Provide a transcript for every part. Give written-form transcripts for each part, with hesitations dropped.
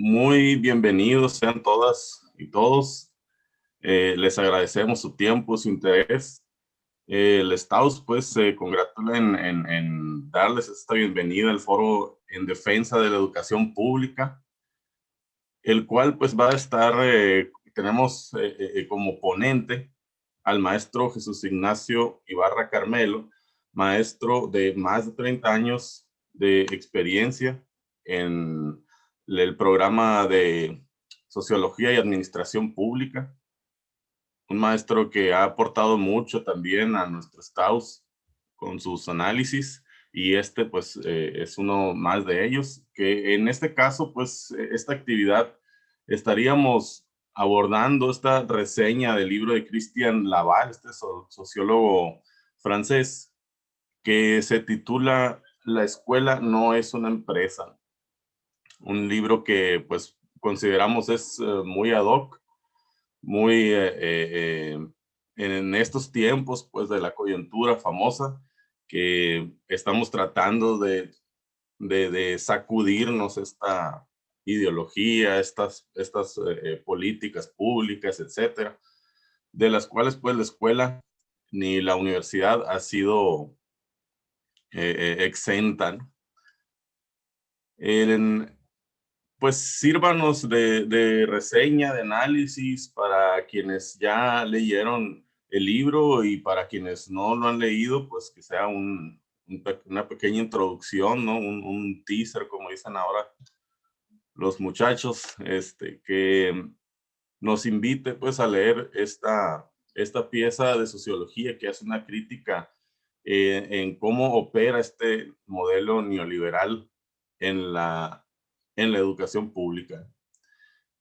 Muy bienvenidos sean todas y todos. Les agradecemos su tiempo, su interés. El Staus pues se congratula en darles esta bienvenida al Foro en Defensa de la Educación Pública, el cual pues va a estar, tenemos como ponente al maestro Jesús Ignacio Ibarra Carmelo, maestro de más de 30 años de experiencia en el programa de Sociología y Administración Pública, un maestro que ha aportado mucho también a nuestro STAUS con sus análisis, y este pues es uno más de ellos, que en este caso pues esta actividad estaríamos abordando esta reseña del libro de Christian Laval, este sociólogo francés, que se titula La escuela no es una empresa. Un libro que pues consideramos es muy ad hoc, muy en estos tiempos pues de la coyuntura famosa, que estamos tratando de sacudirnos esta ideología, estas políticas públicas, etcétera, de las cuales pues la escuela ni la universidad ha sido exenta, ¿no? Pues sírvanos de reseña, de análisis para quienes ya leyeron el libro, y para quienes no lo han leído, pues que sea una pequeña introducción, ¿no? Un teaser, como dicen ahora los muchachos, que nos invite pues a leer esta pieza de sociología que hace una crítica en cómo opera este modelo neoliberal en la educación pública.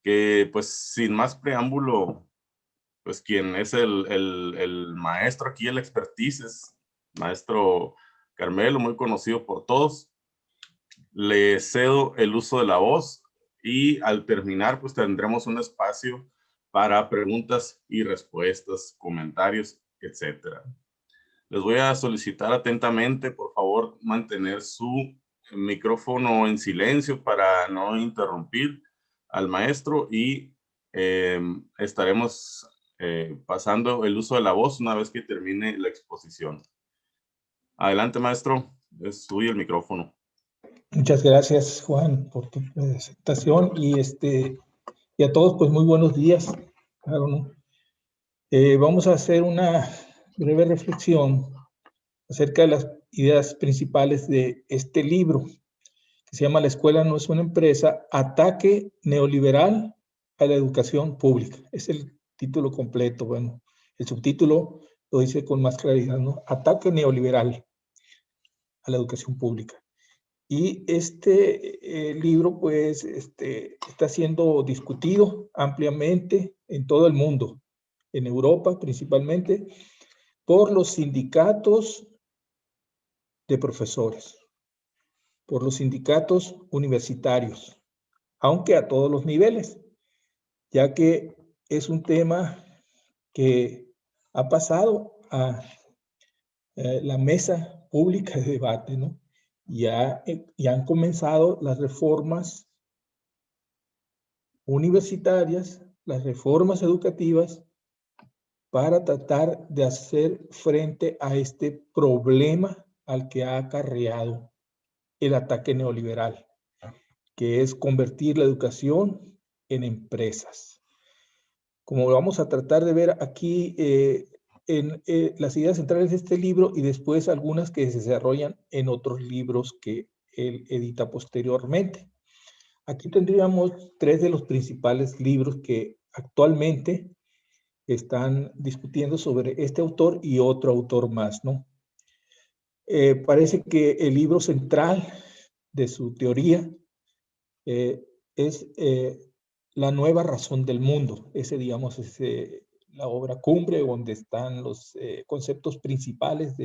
Que pues sin más preámbulo, pues quien es el maestro aquí, el expertise, es maestro Carmelo, muy conocido por todos. Le cedo el uso de la voz, y al terminar pues tendremos un espacio para preguntas y respuestas, comentarios, etcétera. Les voy a solicitar atentamente, por favor, mantener su micrófono en silencio para no interrumpir al maestro, y estaremos pasando el uso de la voz una vez que termine la exposición. Adelante, maestro, es suyo el micrófono. Muchas gracias, Juan, por tu presentación, y a todos pues muy buenos días. Claro, ¿no? Vamos a hacer una breve reflexión acerca de las ideas principales de este libro, que se llama La escuela no es una empresa, ataque neoliberal a la educación pública. Es el título completo. Bueno, el subtítulo lo dice con más claridad, ¿no? Ataque neoliberal a la educación pública. Y este libro, pues, está siendo discutido ampliamente en todo el mundo, en Europa principalmente, por los sindicatos de profesores, por los sindicatos universitarios, aunque a todos los niveles, ya que es un tema que ha pasado a la mesa pública de debate, ¿no? Ya han comenzado las reformas universitarias, las reformas educativas, para tratar de hacer frente a este problema al que ha acarreado el ataque neoliberal, que es convertir la educación en empresas. Como vamos a tratar de ver aquí en las ideas centrales de este libro, y después algunas que se desarrollan en otros libros que él edita posteriormente. Aquí tendríamos tres de los principales libros que actualmente están discutiendo sobre este autor y otro autor más, ¿no? Parece que el libro central de su teoría es La nueva razón del mundo. Ese, digamos, es la obra cumbre donde están los conceptos principales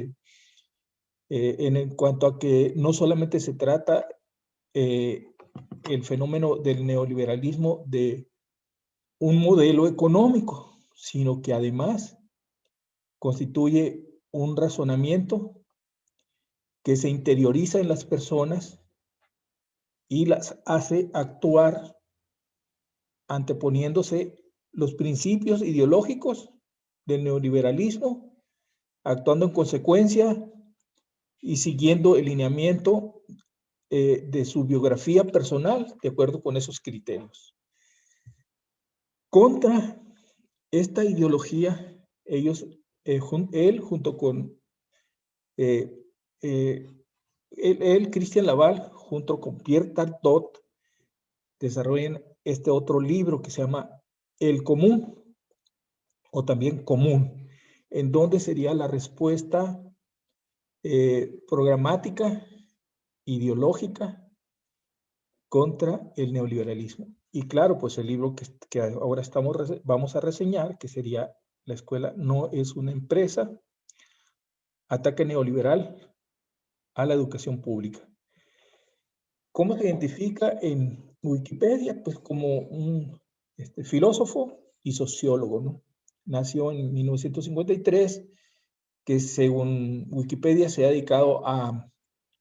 en cuanto a que no solamente se trata el fenómeno del neoliberalismo de un modelo económico, sino que además constituye un razonamiento que se interioriza en las personas y las hace actuar anteponiéndose los principios ideológicos del neoliberalismo, actuando en consecuencia y siguiendo el lineamiento de su biografía personal de acuerdo con esos criterios. Contra esta ideología, él junto con Christian Laval, junto con Pierre Tartot, desarrollan este otro libro que se llama El Común, o también Común, en donde sería la respuesta programática, ideológica, contra el neoliberalismo. Y claro, pues el libro que ahora vamos a reseñar, que sería La escuela no es una empresa, ataque neoliberal a la educación pública. ¿Cómo se identifica en Wikipedia? Pues como un filósofo y sociólogo, ¿no? Nació en 1953, que según Wikipedia se ha dedicado a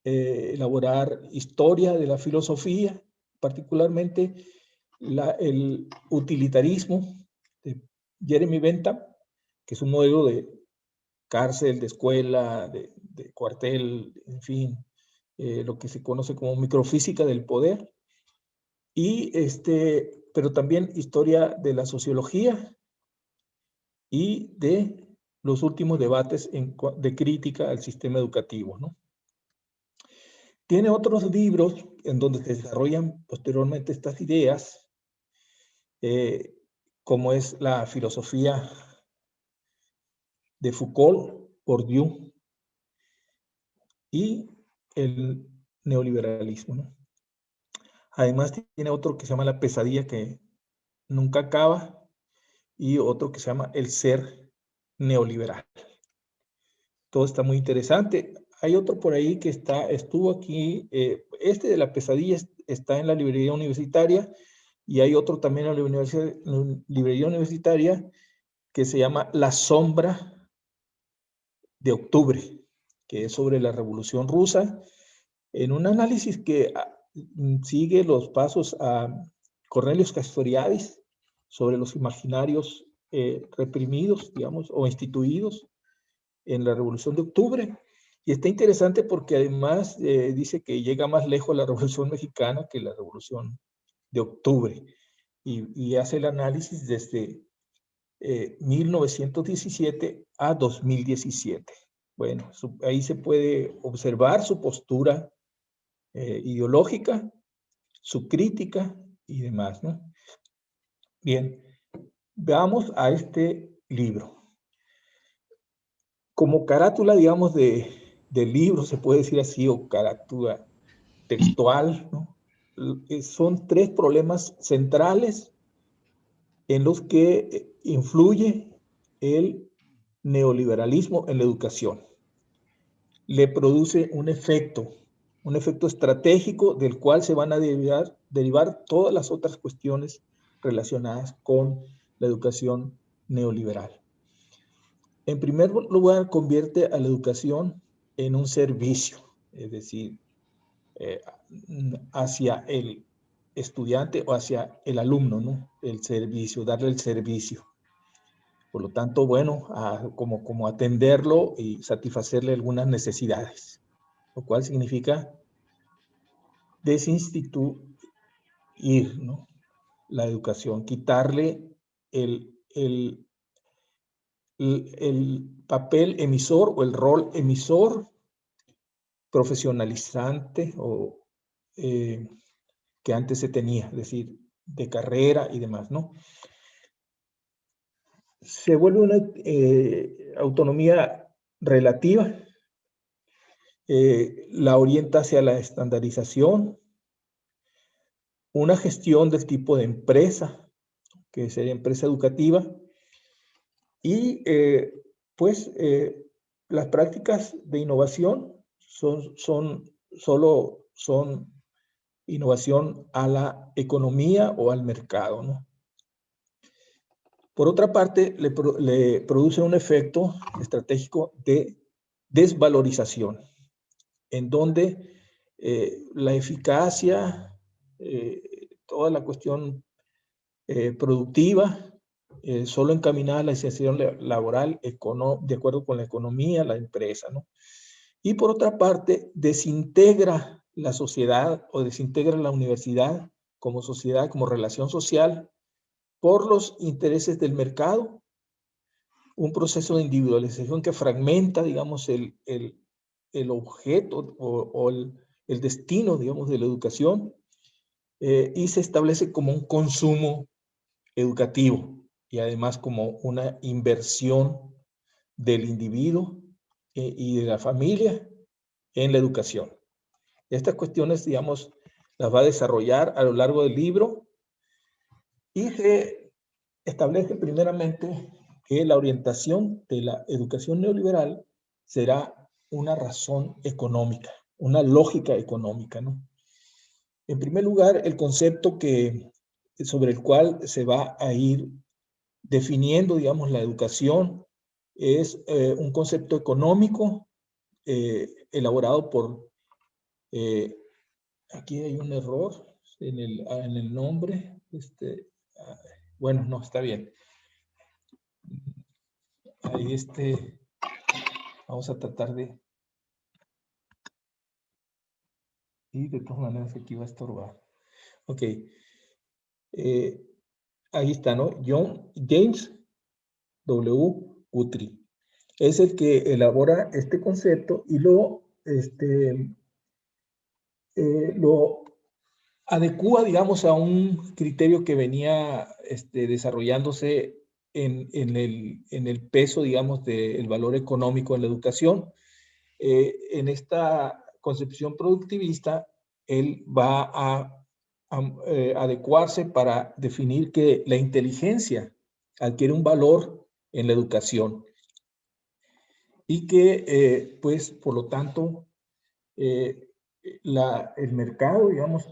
elaborar historia de la filosofía, particularmente el utilitarismo de Jeremy Bentham, que es un modelo de cárcel, de escuela, de cuartel, en fin, lo que se conoce como microfísica del poder, y pero también historia de la sociología y de los últimos debates de crítica al sistema educativo, ¿no? Tiene otros libros en donde se desarrollan posteriormente estas ideas, como es la filosofía de Foucault, Bourdieu y el neoliberalismo, ¿no? Además tiene otro que se llama La pesadilla que nunca acaba y otro que se llama El ser neoliberal. Todo está muy interesante. Hay otro por ahí que estuvo aquí, de La pesadilla está en la librería universitaria, y hay otro también en la librería universitaria que se llama La sombra de octubre, que es sobre la Revolución Rusa, en un análisis que sigue los pasos a Cornelius Castoriadis sobre los imaginarios reprimidos, digamos, o instituidos en la Revolución de Octubre. Y está interesante porque además dice que llega más lejos la Revolución Mexicana que la Revolución de Octubre. Y hace el análisis desde 1917 a 2017. Bueno, ahí se puede observar su postura ideológica, su crítica y demás, ¿no? Bien, veamos a este libro. Como carátula, digamos, del libro, se puede decir así, o carátula textual, ¿no? Son tres problemas centrales en los que influye el neoliberalismo en la educación. Le produce un efecto estratégico del cual se van a derivar todas las otras cuestiones relacionadas con la educación neoliberal. En primer lugar, convierte a la educación en un servicio, es decir, hacia el estudiante o hacia el alumno, ¿no? El servicio, darle el servicio. Por lo tanto, bueno, como atenderlo y satisfacerle algunas necesidades, lo cual significa desinstituir, ¿no?, la educación, quitarle el papel emisor o el rol emisor profesionalizante o que antes se tenía, es decir, de carrera y demás, ¿no? Se vuelve una autonomía relativa, la orienta hacia la estandarización, una gestión del tipo de empresa, que sería empresa educativa, y pues las prácticas de innovación son innovación a la economía o al mercado, ¿no? Por otra parte, le produce un efecto estratégico de desvalorización, en donde la eficacia, toda la cuestión productiva, solo encaminada a la inserción laboral de acuerdo con la economía, la empresa, ¿no? Y por otra parte, desintegra la sociedad o desintegra la universidad como sociedad, como relación social, por los intereses del mercado, un proceso de individualización que fragmenta, digamos, el objeto o el destino, digamos, de la educación, y se establece como un consumo educativo y además como una inversión del individuo y de la familia en la educación. Estas cuestiones, digamos, las va a desarrollar a lo largo del libro y se establece primeramente que la orientación de la educación neoliberal será una razón económica, una lógica económica, ¿no? En primer lugar, el concepto sobre el cual se va a ir definiendo, digamos, la educación es un concepto económico elaborado por, aquí hay un error en el nombre, bueno, no, está bien. Ahí vamos a tratar de, y de todas maneras aquí va a estorbar. Ok, ahí está, ¿no? James W. Guthrie. Es el que elabora este concepto y lo adecúa, digamos, a un criterio que venía desarrollándose en el peso, digamos, del valor económico en la educación. En esta concepción productivista, él va a adecuarse para definir que la inteligencia adquiere un valor en la educación y que, pues, por lo tanto, el mercado, digamos,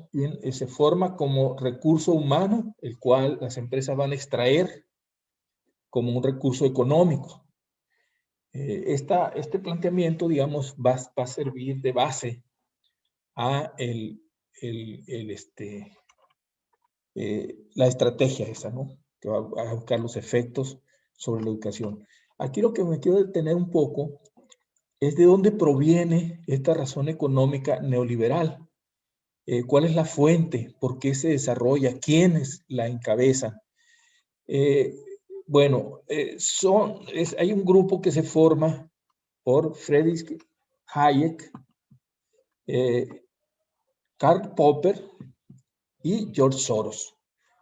se forma como recurso humano, el cual las empresas van a extraer como un recurso económico. Este planteamiento, digamos, va a servir de base a la estrategia esa, ¿no? Que va a buscar los efectos sobre la educación. Aquí lo que me quiero detener un poco es de dónde proviene esta razón económica neoliberal. ¿Cuál es la fuente? ¿Por qué se desarrolla? ¿Quiénes la encabezan? Bueno, hay un grupo que se forma por Friedrich Hayek, Karl Popper y George Soros.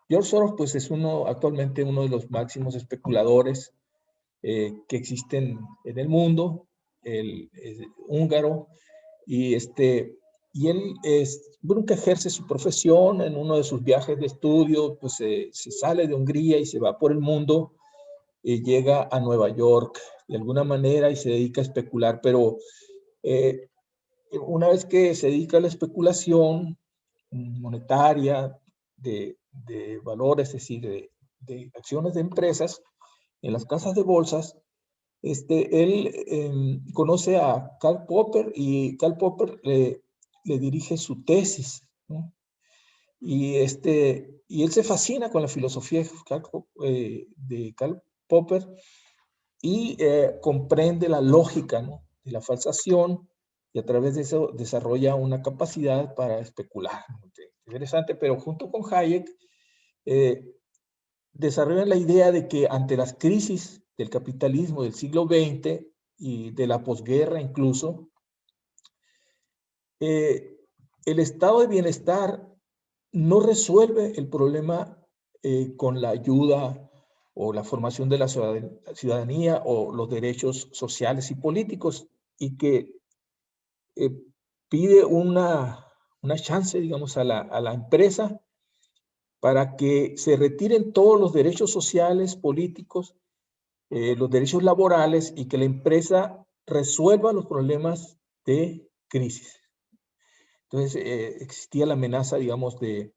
George Soros, pues, es actualmente uno de los máximos especuladores que existen en el mundo, es húngaro, y él bueno, que ejerce su profesión en uno de sus viajes de estudio, pues se sale de Hungría y se va por el mundo, y llega a Nueva York de alguna manera y se dedica a especular, pero una vez que se dedica a la especulación monetaria de valores, es decir, de acciones de empresas en las casas de bolsas, él conoce a Karl Popper y Karl Popper le dirige su tesis, ¿no? Y él se fascina con la filosofía de Karl Popper y comprende la lógica, ¿no?, de la falsación, y a través de eso desarrolla una capacidad para especular. Interesante, pero junto con Hayek desarrollan la idea de que ante las crisis del capitalismo del siglo XX y de la posguerra incluso, el estado de bienestar no resuelve el problema con la ayuda o la formación de la ciudadanía o los derechos sociales y políticos, y que pide una chance, digamos, a la empresa para que se retiren todos los derechos sociales, políticos, los derechos laborales, y que la empresa resuelva los problemas de crisis. Entonces, existía la amenaza, digamos, de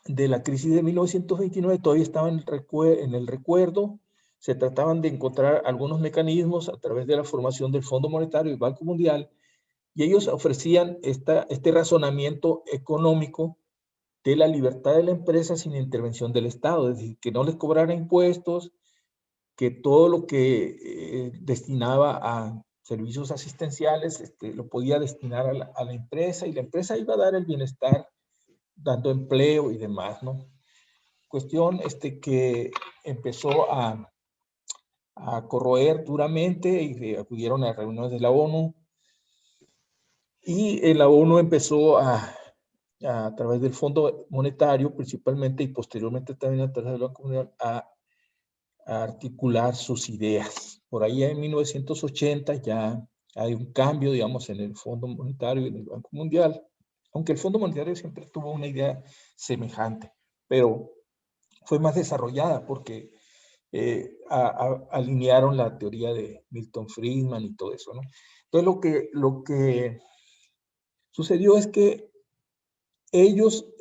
la crisis de 1929, todavía estaba en el recuerdo. Se trataban de encontrar algunos mecanismos a través de la formación del Fondo Monetario y Banco Mundial, y ellos ofrecían este razonamiento económico de la libertad de la empresa sin intervención del Estado, es decir, que no les cobrara impuestos, que todo lo que destinaba a servicios asistenciales lo podía destinar a la empresa, y la empresa iba a dar el bienestar dando empleo y demás, ¿no? Cuestión que empezó a corroer duramente y acudieron a reuniones de la ONU, y la ONU empezó a través del Fondo Monetario principalmente, y posteriormente también a través del Banco Mundial, a articular sus ideas. Por ahí en 1980 ya hay un cambio, digamos, en el Fondo Monetario y en el Banco Mundial, aunque el Fondo Monetario siempre tuvo una idea semejante, pero fue más desarrollada porque alinearon la teoría de Milton Friedman y todo eso, ¿no? Entonces lo que sucedió es que ellos,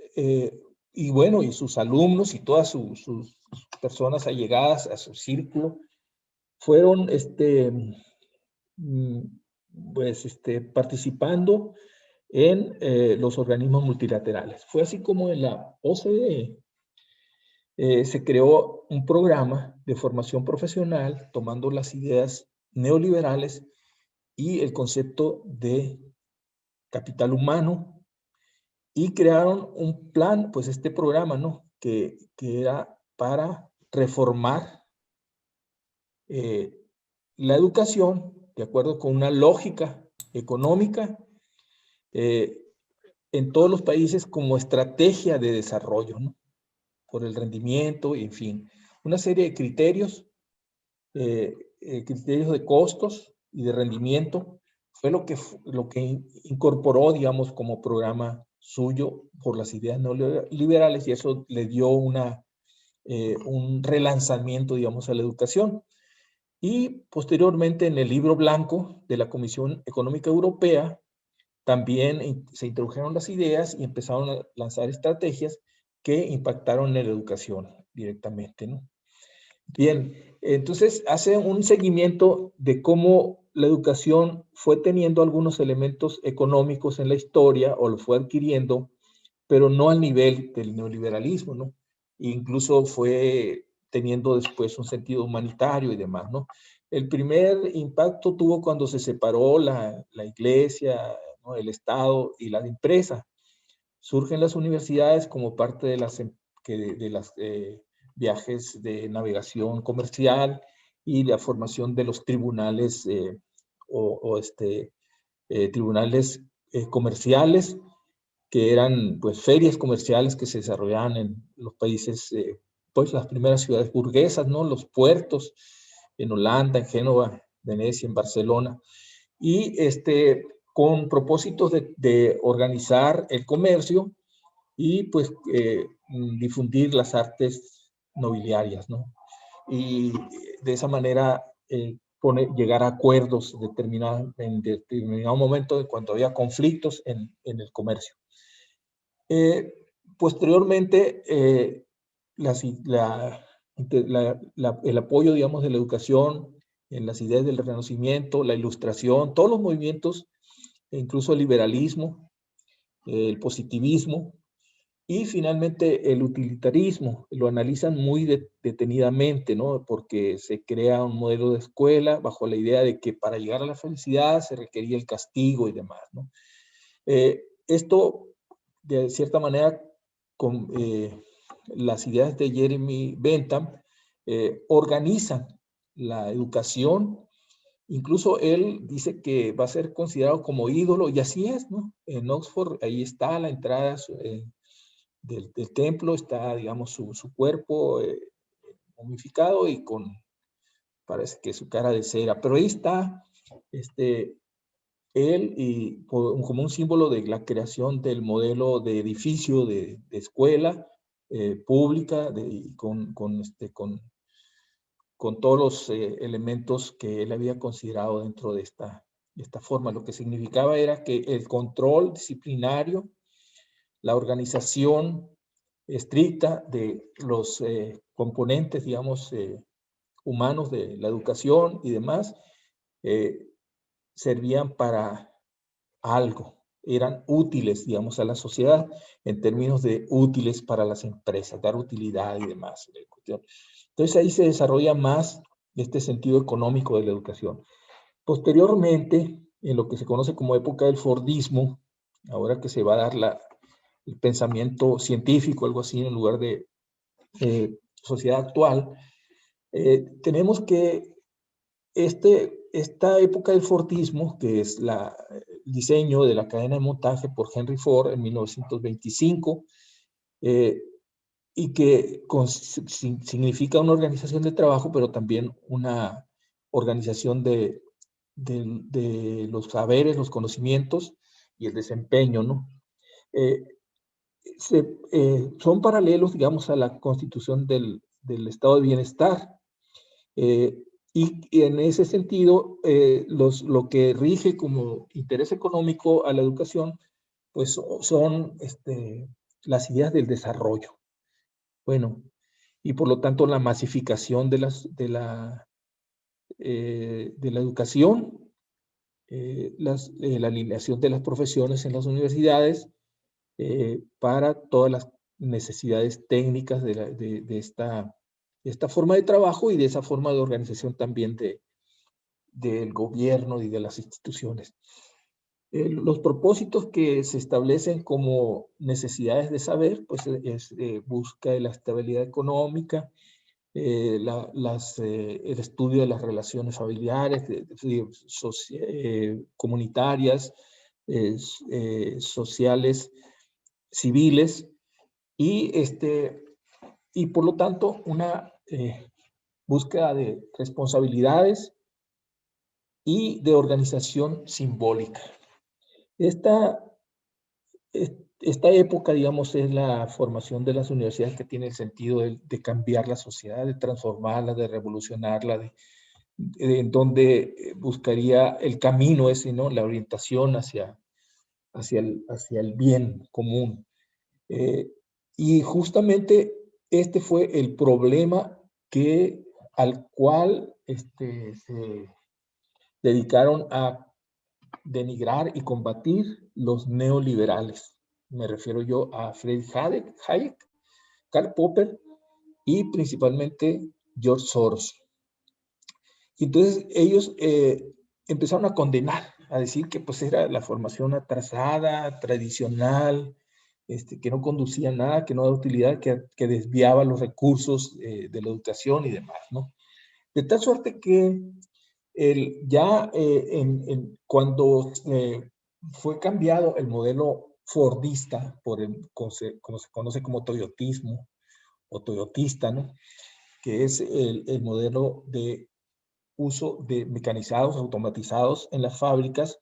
y bueno, y sus alumnos y todas sus personas allegadas a su círculo, fueron pues, participando en los organismos multilaterales. Fue así como en la OCDE se creó un programa de formación profesional tomando las ideas neoliberales y el concepto de capital humano, y crearon un plan, pues este programa, ¿no? Que era para reformar la educación de acuerdo con una lógica económica en todos los países como estrategia de desarrollo, ¿no? Por el rendimiento y, en fin, una serie de criterios, criterios de costos y de rendimiento, fue lo que incorporó, digamos, como programa suyo por las ideas neoliberales, y eso le dio un relanzamiento, digamos, a la educación. Y posteriormente, en el libro blanco de la Comisión Económica Europea, también se introdujeron las ideas y empezaron a lanzar estrategias que impactaron en la educación directamente, ¿no? Bien, entonces hace un seguimiento de cómo la educación fue teniendo algunos elementos económicos en la historia, o lo fue adquiriendo, pero no al nivel del neoliberalismo, ¿no? E incluso fue teniendo después un sentido humanitario y demás, ¿no? El primer impacto tuvo cuando se separó la iglesia, ¿no?, el Estado y la empresa. Surgen las universidades como parte de las viajes de navegación comercial y la formación de los tribunales tribunales comerciales, que eran pues ferias comerciales que se desarrollaban en los países, pues las primeras ciudades burguesas, ¿no? Los puertos en Holanda, en Génova, Venecia, en Barcelona, y con propósitos de organizar el comercio y pues difundir las artes nobiliarias, ¿no? Y de esa manera llegar a acuerdos en determinado momento cuando había conflictos en el comercio. Posteriormente, el apoyo, digamos, de la educación en las ideas del Renacimiento, la Ilustración, todos los movimientos, incluso el liberalismo, el positivismo, y finalmente el utilitarismo, lo analizan muy detenidamente, ¿no? Porque se crea un modelo de escuela bajo la idea de que para llegar a la felicidad se requería el castigo y demás, ¿no? Esto, de cierta manera, con las ideas de Jeremy Bentham, organizan la educación. Incluso él dice que va a ser considerado como ídolo, y así es, ¿no? En Oxford, ahí está a la entrada del templo, está, digamos, su cuerpo momificado y parece que su cara de cera, pero ahí está él, y como un símbolo de la creación del modelo de edificio de escuela pública, con todos los elementos que él había considerado dentro de esta forma. Lo que significaba era que el control disciplinario, la organización estricta de los componentes, digamos, humanos de la educación y demás, servían para algo. eran útiles, digamos, a la sociedad en términos de útiles para las empresas, dar utilidad y demás. Entonces ahí se desarrolla más este sentido económico de la educación. Posteriormente, en lo que se conoce como época del Fordismo, ahora que se va a dar el pensamiento científico, algo así, en lugar de sociedad actual, tenemos que esta época del Fordismo, que es el diseño de la cadena de montaje por Henry Ford en 1925, y que significa una organización de trabajo, pero también una organización de los saberes, los conocimientos y el desempeño, ¿no? Son paralelos, digamos, a la constitución del estado de bienestar. Y en ese sentido, lo que rige como interés económico a la educación, pues son las ideas del desarrollo. Bueno, y por lo tanto la masificación de la educación, la alineación de las profesiones en las universidades para todas las necesidades técnicas de esta forma de trabajo y de esa forma de organización también del gobierno y de las instituciones. Los propósitos que se establecen como necesidades de saber, pues es busca de la estabilidad económica, el estudio de las relaciones familiares, comunitarias, sociales, civiles, y por lo tanto una búsqueda de responsabilidades y de organización simbólica. Esta época, digamos, es la formación de las universidades que tiene el sentido de cambiar la sociedad, de transformarla, de revolucionarla, en donde buscaría el camino ese, ¿no? La orientación hacia el bien común. Y justamente este fue el problema al cual se dedicaron a denigrar y combatir los neoliberales. Me refiero yo a Friedrich Hayek, Karl Popper y principalmente George Soros. Y entonces ellos empezaron a condenar, a decir que pues era la formación atrasada, tradicional, que no conducía a nada, que no daba utilidad, que desviaba los recursos de la educación y demás, ¿no? De tal suerte que cuando fue cambiado el modelo fordista como se conoce como toyotismo o toyotista, ¿no? Que es el modelo de uso de mecanizados, automatizados en las fábricas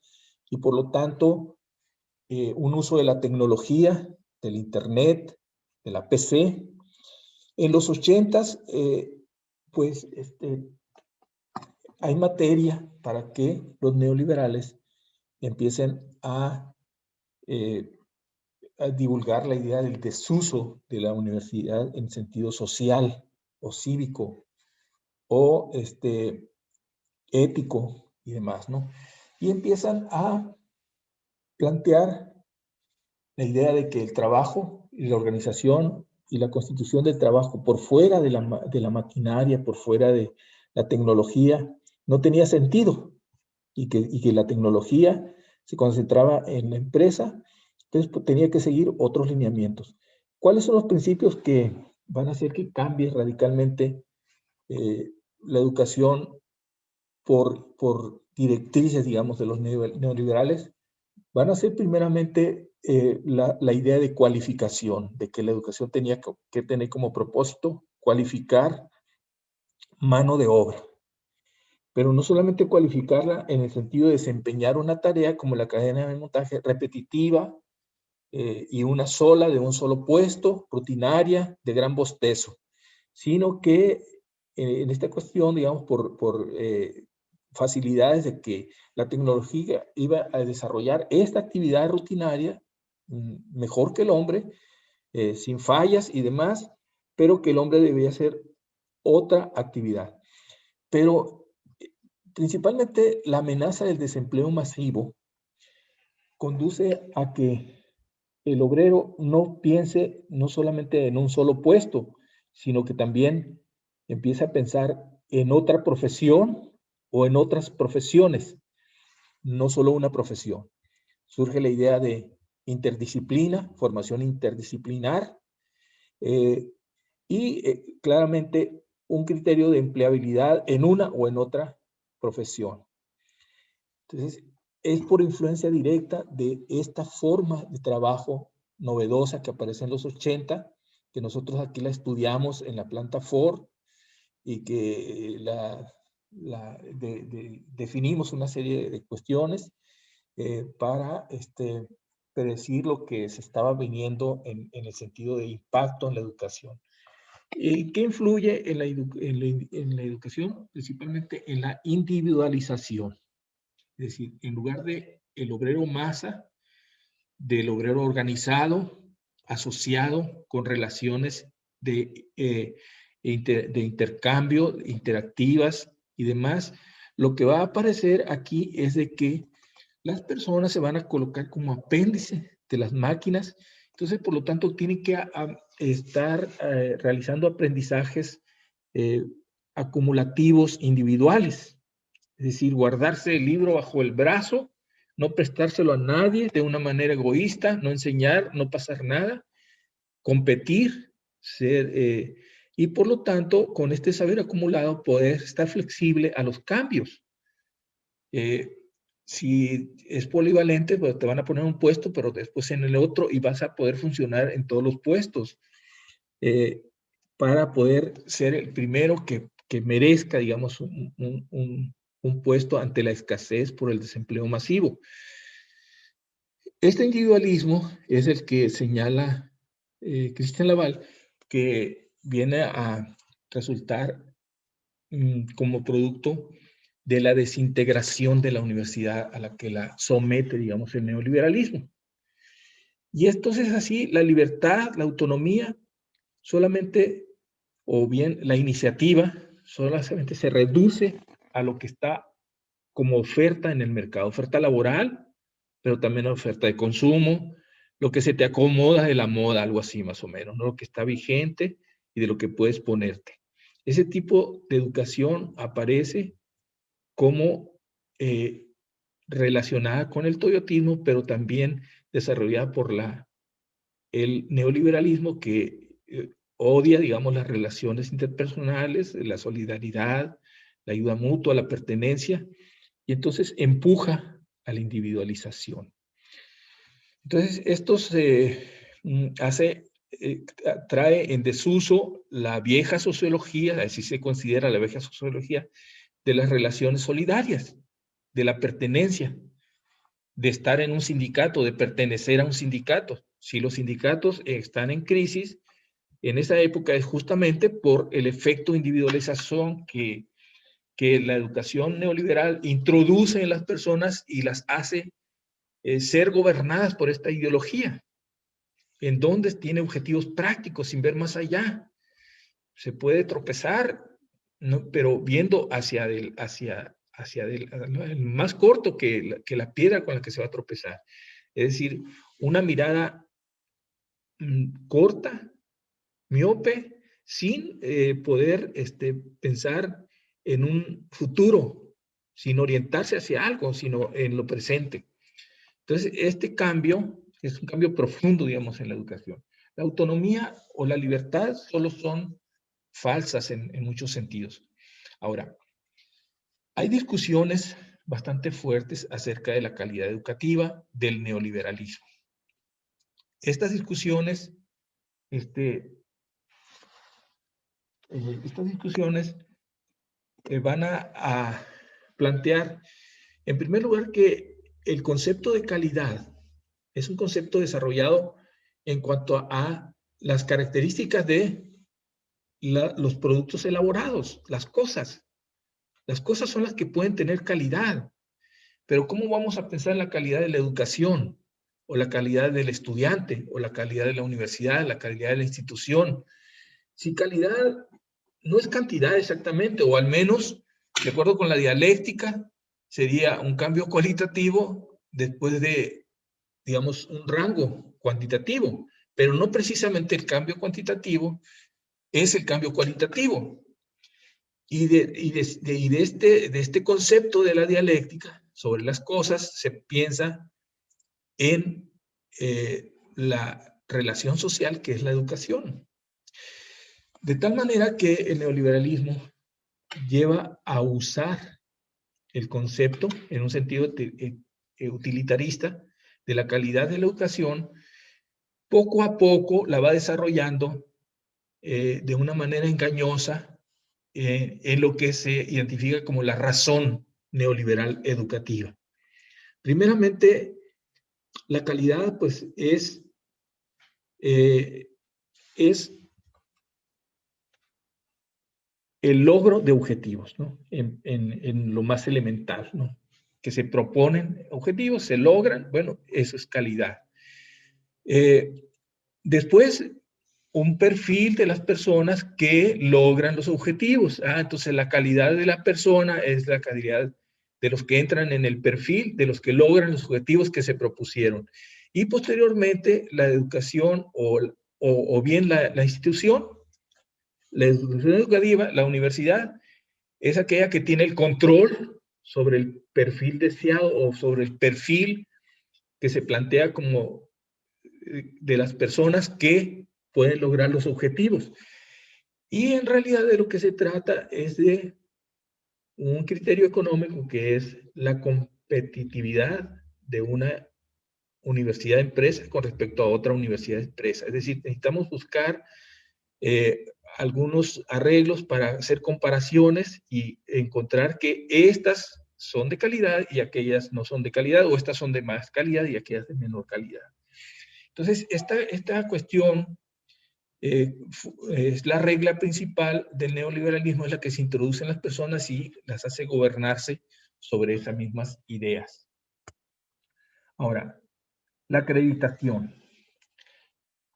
y por lo tanto un uso de la tecnología, del internet, de la PC. En los 80s, pues hay materia para que los neoliberales empiecen a divulgar la idea del desuso de la universidad en sentido social o cívico o ético y demás, ¿no? Y empiezan a plantear la idea de que el trabajo y la organización y la constitución del trabajo por fuera de la maquinaria, por fuera de la tecnología, no tenía sentido y que la tecnología se concentraba en la empresa, entonces pues, tenía que seguir otros lineamientos. ¿Cuáles son los principios que van a hacer que cambie radicalmente la educación por directrices, digamos, de los neoliberales? Van a ser primeramente la idea de cualificación, de que la educación tenía que tener como propósito cualificar mano de obra, pero no solamente cualificarla en el sentido de desempeñar una tarea como la cadena de montaje repetitiva y una sola, de un solo puesto, rutinaria, de gran bostezo, sino que en esta cuestión, digamos, por facilidades de que la tecnología iba a desarrollar esta actividad rutinaria mejor que el hombre, sin fallas y demás, pero que el hombre debía hacer otra actividad. Pero principalmente la amenaza del desempleo masivo conduce a que el obrero no piense no solamente en un solo puesto, sino que también empieza a pensar en otra profesión o en otras profesiones, no solo una profesión. Surge la idea de interdisciplina, formación interdisciplinar, claramente un criterio de empleabilidad en una o en otra profesión. Entonces, es por influencia directa de esta forma de trabajo novedosa que aparece en los 80, que nosotros aquí la estudiamos en la planta Ford y que definimos una serie de cuestiones para predecir lo que se estaba viniendo en el sentido de impacto en la educación. ¿Qué influye en la educación? Principalmente en la individualización. Es decir, en lugar de el obrero masa, del obrero organizado, asociado con relaciones de intercambio, interactivas y demás, lo que va a aparecer aquí es de que las personas se van a colocar como apéndice de las máquinas, entonces por lo tanto tienen que estar realizando aprendizajes acumulativos individuales. Es decir, guardarse el libro bajo el brazo, no prestárselo a nadie de una manera egoísta, no enseñar, no pasar nada, competir, y por lo tanto, con este saber acumulado, poder estar flexible a los cambios. Si es polivalente, pues te van a poner un puesto, pero después en el otro y vas a poder funcionar en todos los puestos para poder ser el primero que merezca, digamos, un puesto ante la escasez por el desempleo masivo. Este individualismo es el que señala Cristian Laval, que viene a resultar como producto de la desintegración de la universidad a la que la somete, digamos, el neoliberalismo. Y entonces así la libertad, la autonomía, solamente, o bien la iniciativa, solamente se reduce a lo que está como oferta en el mercado, oferta laboral, pero también oferta de consumo, lo que se te acomoda de la moda, algo así más o menos, ¿no? Lo que está vigente y de lo que puedes ponerte. Ese tipo de educación aparece como relacionada con el toyotismo, pero también desarrollada por el neoliberalismo que odia, digamos, las relaciones interpersonales, la solidaridad, la ayuda mutua, la pertenencia, y entonces empuja a la individualización. Entonces, esto trae en desuso la vieja sociología, así se considera la vieja sociología, de las relaciones solidarias, de la pertenencia, de estar en un sindicato, de pertenecer a un sindicato. Si los sindicatos están en crisis, en esa época es justamente por el efecto de individualización que la educación neoliberal introduce en las personas y las hace ser gobernadas por esta ideología, en donde tiene objetivos prácticos sin ver más allá. Se puede tropezar, ¿no? Pero viendo hacia el más corto que la piedra con la que se va a tropezar. Es decir, una mirada corta, miope, sin poder pensar en un futuro, sin orientarse hacia algo, sino en lo presente. Entonces, este cambio es un cambio profundo, digamos, en la educación. La autonomía o la libertad solo son falsas en muchos sentidos. Ahora, hay discusiones bastante fuertes acerca de la calidad educativa del neoliberalismo. Estas discusiones, van a plantear, en primer lugar, que el concepto de calidad es un concepto desarrollado en cuanto a las características de los productos elaborados, las cosas. Las cosas son las que pueden tener calidad. Pero ¿cómo vamos a pensar en la calidad de la educación? O la calidad del estudiante, o la calidad de la universidad, la calidad de la institución. Si calidad no es cantidad exactamente, o al menos, de acuerdo con la dialéctica, sería un cambio cualitativo después de digamos, un rango cuantitativo, pero no precisamente el cambio cuantitativo es el cambio cualitativo. Y de este concepto de la dialéctica sobre las cosas se piensa en la relación social que es la educación. De tal manera que el neoliberalismo lleva a usar el concepto en un sentido utilitarista de la calidad de la educación. Poco a poco la va desarrollando de una manera engañosa en lo que se identifica como la razón neoliberal educativa. Primeramente, la calidad pues es el logro de objetivos, ¿no? En lo más elemental, ¿no? Que se proponen objetivos, se logran, bueno, eso es calidad. Después, un perfil de las personas que logran los objetivos. Entonces la calidad de la persona es la calidad de los que entran en el perfil, de los que logran los objetivos que se propusieron. Y posteriormente la educación o bien la institución, la institución educativa, la universidad, es aquella que tiene el control sobre el perfil deseado o sobre el perfil que se plantea como de las personas que pueden lograr los objetivos. Y en realidad de lo que se trata es de un criterio económico que es la competitividad de una universidad de empresa con respecto a otra universidad de empresa. Es decir, necesitamos buscar algunos arreglos para hacer comparaciones y encontrar que estas son de calidad y aquellas no son de calidad, o estas son de más calidad y aquellas de menor calidad. Entonces, esta cuestión es la regla principal del neoliberalismo, es la que se introduce en las personas y las hace gobernarse sobre esas mismas ideas. Ahora, la acreditación.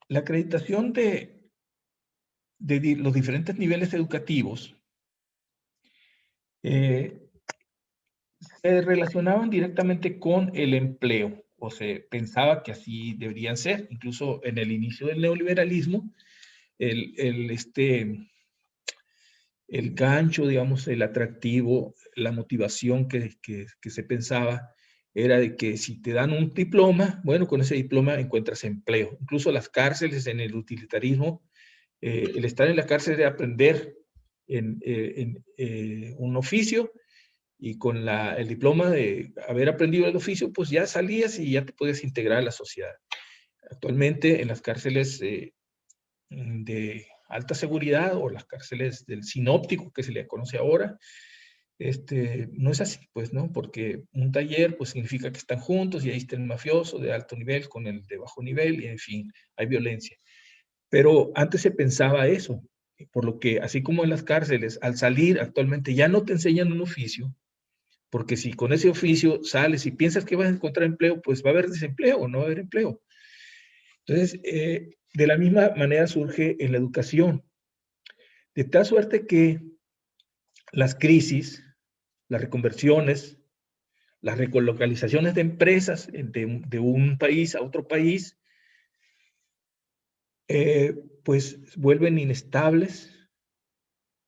La acreditación de los diferentes niveles educativos se relacionaban directamente con el empleo, o se pensaba que así deberían ser. Incluso en el inicio del neoliberalismo, el gancho, digamos, el atractivo, la motivación que se pensaba era de que si te dan un diploma, bueno, con ese diploma encuentras empleo. Incluso las cárceles en el utilitarismo, el estar en la cárcel de aprender un oficio, y con el diploma de haber aprendido el oficio, pues ya salías y ya te podías integrar a la sociedad. Actualmente en las cárceles de alta seguridad o las cárceles del sinóptico que se le conoce ahora, no es así, pues, ¿no? Porque un taller, pues, significa que están juntos y ahí está el mafioso de alto nivel con el de bajo nivel y, en fin, hay violencia. Pero antes se pensaba eso, por lo que, así como en las cárceles, al salir actualmente ya no te enseñan un oficio, porque si con ese oficio sales y piensas que vas a encontrar empleo, pues va a haber desempleo o no va a haber empleo. Entonces, de la misma manera surge en la educación, de tal suerte que las crisis, las reconversiones, las recolocalizaciones de empresas de un país a otro país, pues vuelven inestables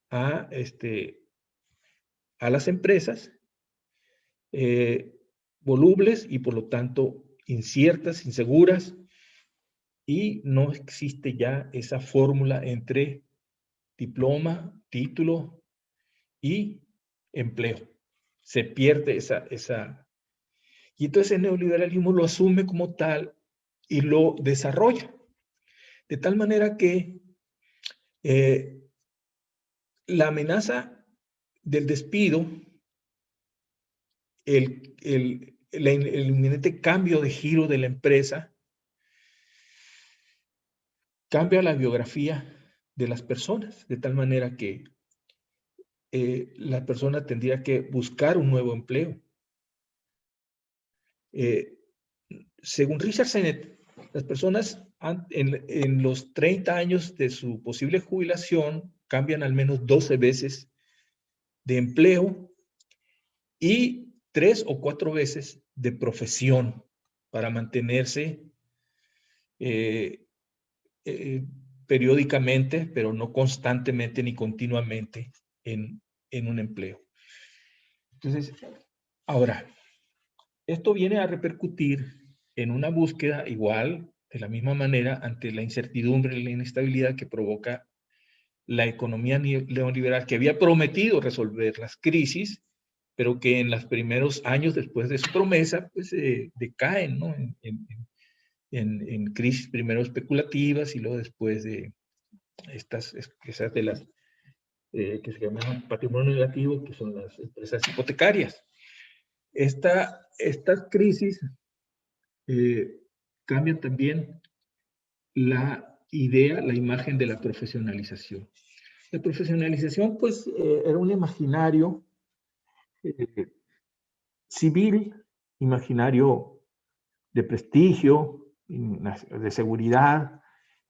a las empresas, volubles y por lo tanto inciertas, inseguras, y no existe ya esa fórmula entre diploma, título y empleo. Se pierde esa. Y entonces el neoliberalismo lo asume como tal y lo desarrolla. De tal manera que la amenaza del despido, el inminente cambio de giro de la empresa, cambia la biografía de las personas, de tal manera que la persona tendría que buscar un nuevo empleo. Según Richard Sennett, las personas en los 30 años de su posible jubilación cambian al menos 12 veces de empleo y 3 o 4 veces de profesión. para mantenerse periódicamente, pero no constantemente ni continuamente en un empleo. Entonces, ahora, esto viene a repercutir en una búsqueda igual, de la misma manera, ante la incertidumbre y la inestabilidad que provoca la economía neoliberal, que había prometido resolver las crisis, pero que en los primeros años después de su promesa, pues decaen, ¿no? En crisis primero especulativas y luego después de esas de las que se llaman patrimonio negativo, que son las empresas hipotecarias. Estas crisis cambian también la idea, la imagen de la profesionalización. La profesionalización, pues, era un imaginario civil, imaginario de prestigio, de seguridad,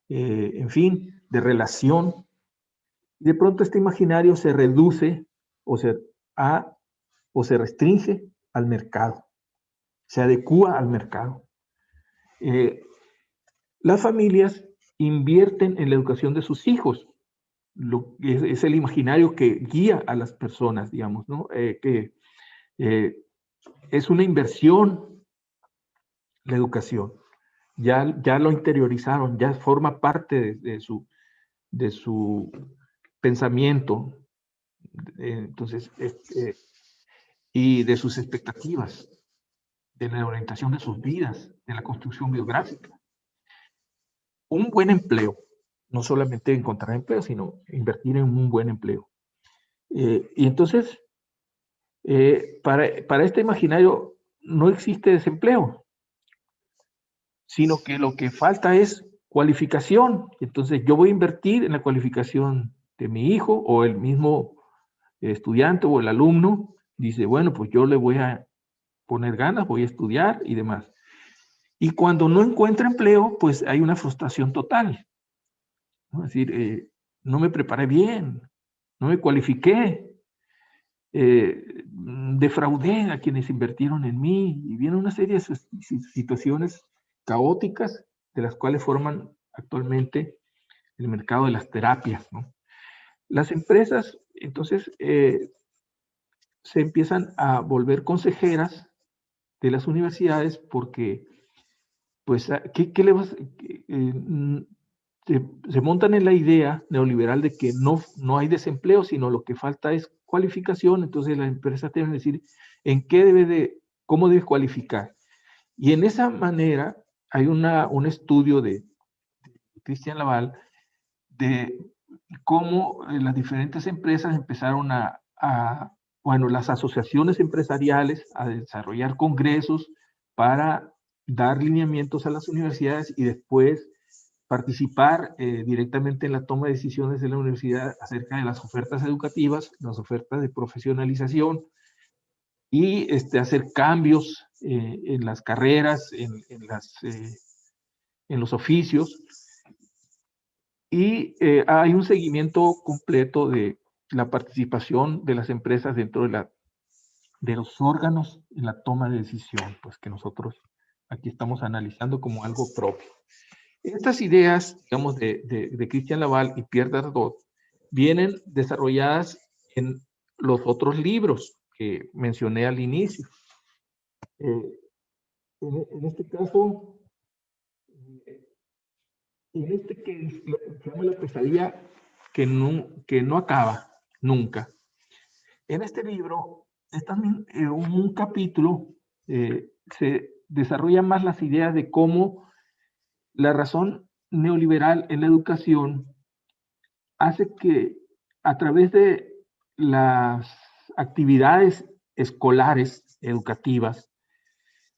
en fin, de relación. Y de pronto este imaginario se reduce o se restringe al mercado, se adecúa al mercado. Las familias invierten en la educación de sus hijos. Es el imaginario que guía a las personas, digamos, ¿no? Es una inversión la educación. Ya lo interiorizaron, ya forma parte de su pensamiento. Entonces, y de sus expectativas, de la orientación de sus vidas, de la construcción biográfica. Un buen empleo, no solamente encontrar empleo, sino invertir en un buen empleo. Y entonces, para este imaginario no existe desempleo, sino que lo que falta es cualificación. Entonces, yo voy a invertir en la cualificación de mi hijo, o el mismo estudiante o el alumno dice, bueno, pues yo le voy a poner ganas, voy a estudiar y demás. Y cuando no encuentra empleo, pues hay una frustración total, ¿no? Es decir, no me preparé bien, no me cualifiqué, defraudé a quienes invirtieron en mí, y viene una serie de situaciones caóticas de las cuales forman actualmente el mercado de las terapias, ¿no? Las empresas, entonces, se empiezan a volver consejeras de las universidades porque, pues, ¿qué le vas? Se montan en la idea neoliberal de que no hay desempleo, sino lo que falta es cualificación. Entonces las empresas deben decir cómo debes cualificar. Y en esa manera hay un estudio de Cristian Laval de cómo las diferentes empresas empezaron bueno, las asociaciones empresariales a desarrollar congresos para dar lineamientos a las universidades y después participar directamente en la toma de decisiones de la universidad acerca de las ofertas educativas, las ofertas de profesionalización y hacer cambios en las carreras, en los oficios. Y hay un seguimiento completo de la participación de las empresas dentro de los órganos en la toma de decisión, pues que nosotros aquí estamos analizando como algo propio. Estas ideas, digamos, de Cristian Laval y Pierre Dardot vienen desarrolladas en los otros libros que mencioné al inicio. En este caso, en este que se llama La pesadilla que no acaba nunca. En este libro, también un capítulo se desarrollan más las ideas de cómo la razón neoliberal en la educación hace que a través de las actividades escolares, educativas,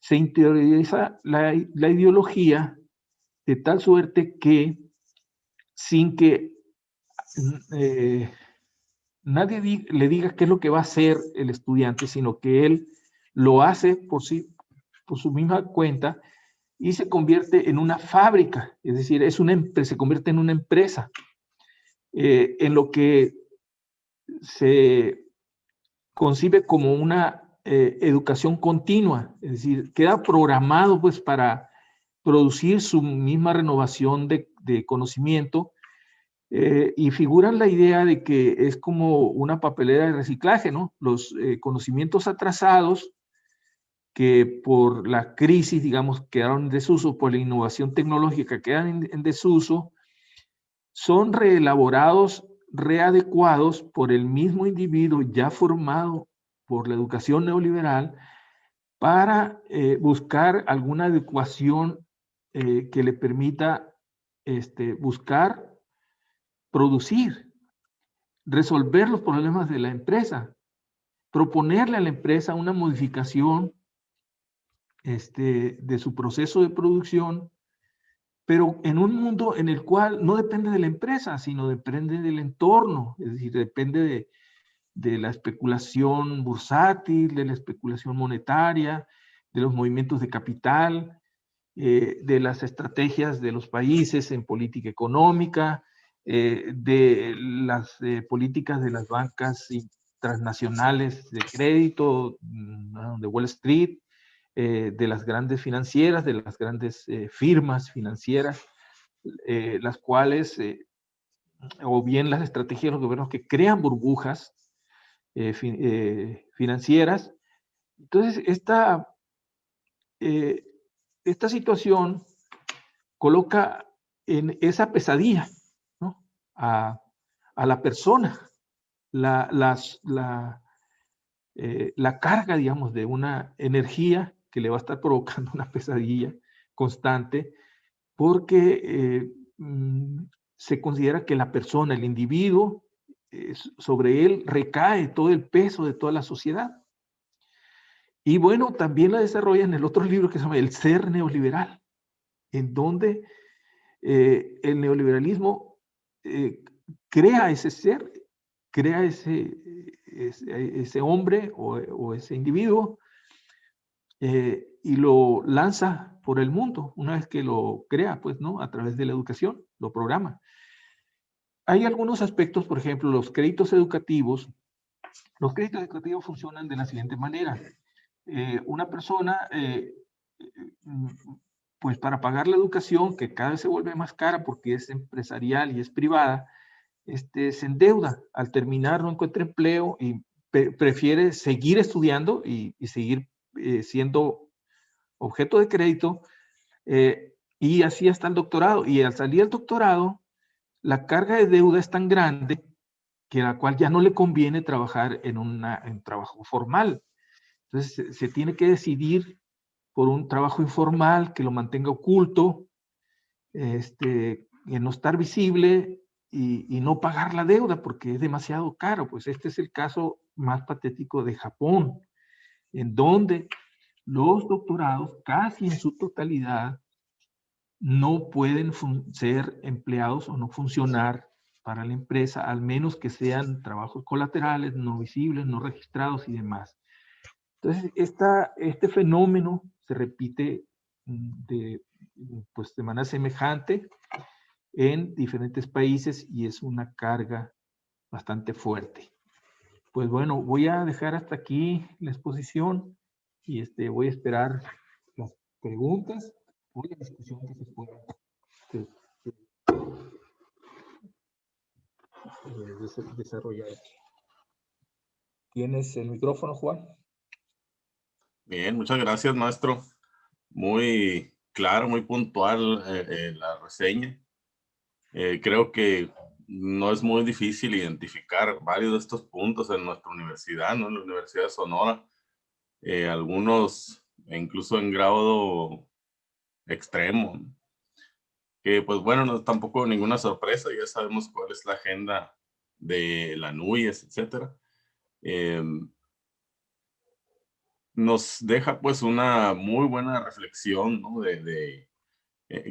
se interioriza la ideología de tal suerte que sin que nadie le diga qué es lo que va a hacer el estudiante, sino que él lo hace por su misma cuenta y se convierte en una fábrica, es decir, se convierte en una empresa, en lo que se concibe como una educación continua, es decir, queda programado pues para producir su misma renovación de conocimiento, y figuran la idea de que es como una papelera de reciclaje, ¿no? Los conocimientos atrasados que por la crisis, digamos, quedaron en desuso, por la innovación tecnológica quedan en desuso, son reelaborados, readecuados por el mismo individuo ya formado por la educación neoliberal para buscar alguna adecuación que le permita buscar, producir, resolver los problemas de la empresa, proponerle a la empresa una modificación de su proceso de producción, pero en un mundo en el cual no depende de la empresa, sino depende del entorno, es decir, depende de la especulación bursátil, de la especulación monetaria, de los movimientos de capital, de las estrategias de los países en política económica, de las políticas de las bancas transnacionales de crédito, de Wall Street, de las grandes financieras, de las grandes firmas financieras, las cuales, o bien las estrategias de los gobiernos que crean burbujas financieras. Entonces, esta situación coloca en esa pesadilla, ¿no?, a la persona, la carga, digamos, de una energía que le va a estar provocando una pesadilla constante, porque se considera que la persona, el individuo, sobre él recae todo el peso de toda la sociedad. Y bueno, también la desarrolla en el otro libro que se llama El ser neoliberal, en donde el neoliberalismo crea ese ser, crea ese hombre o ese individuo, y lo lanza por el mundo una vez que lo crea, pues, ¿no?, a través de la educación, lo programa. Hay algunos aspectos, por ejemplo, los créditos educativos. Los créditos educativos funcionan de la siguiente manera. Una persona, pues para pagar la educación, que cada vez se vuelve más cara porque es empresarial y es privada, se endeuda. Al terminar no encuentra empleo y prefiere seguir estudiando y seguir siendo objeto de crédito, y así hasta el doctorado. Y al salir del doctorado, la carga de deuda es tan grande que a la cual ya no le conviene trabajar en un trabajo formal. Entonces se tiene que decidir por un trabajo informal que lo mantenga oculto, en no estar visible y no pagar la deuda porque es demasiado caro. Pues este es el caso más patético de Japón, en donde los doctorados casi en su totalidad no pueden ser empleados o no funcionar para la empresa, al menos que sean trabajos colaterales, no visibles, no registrados y demás. Entonces, este fenómeno se repite pues de manera semejante en diferentes países y es una carga bastante fuerte. Pues bueno, voy a dejar hasta aquí la exposición y voy a esperar las preguntas o la discusión que se pueda desarrollar. ¿Tienes el micrófono, Juan? Bien, muchas gracias, maestro. Muy claro, muy puntual la reseña. Creo que no es muy difícil identificar varios de estos puntos en nuestra universidad, ¿no? En la Universidad de Sonora. Algunos incluso en grado extremo, que pues bueno, no es tampoco ninguna sorpresa, ya sabemos cuál es la agenda de la NUYES, etcétera. Nos deja pues una muy buena reflexión, ¿no?,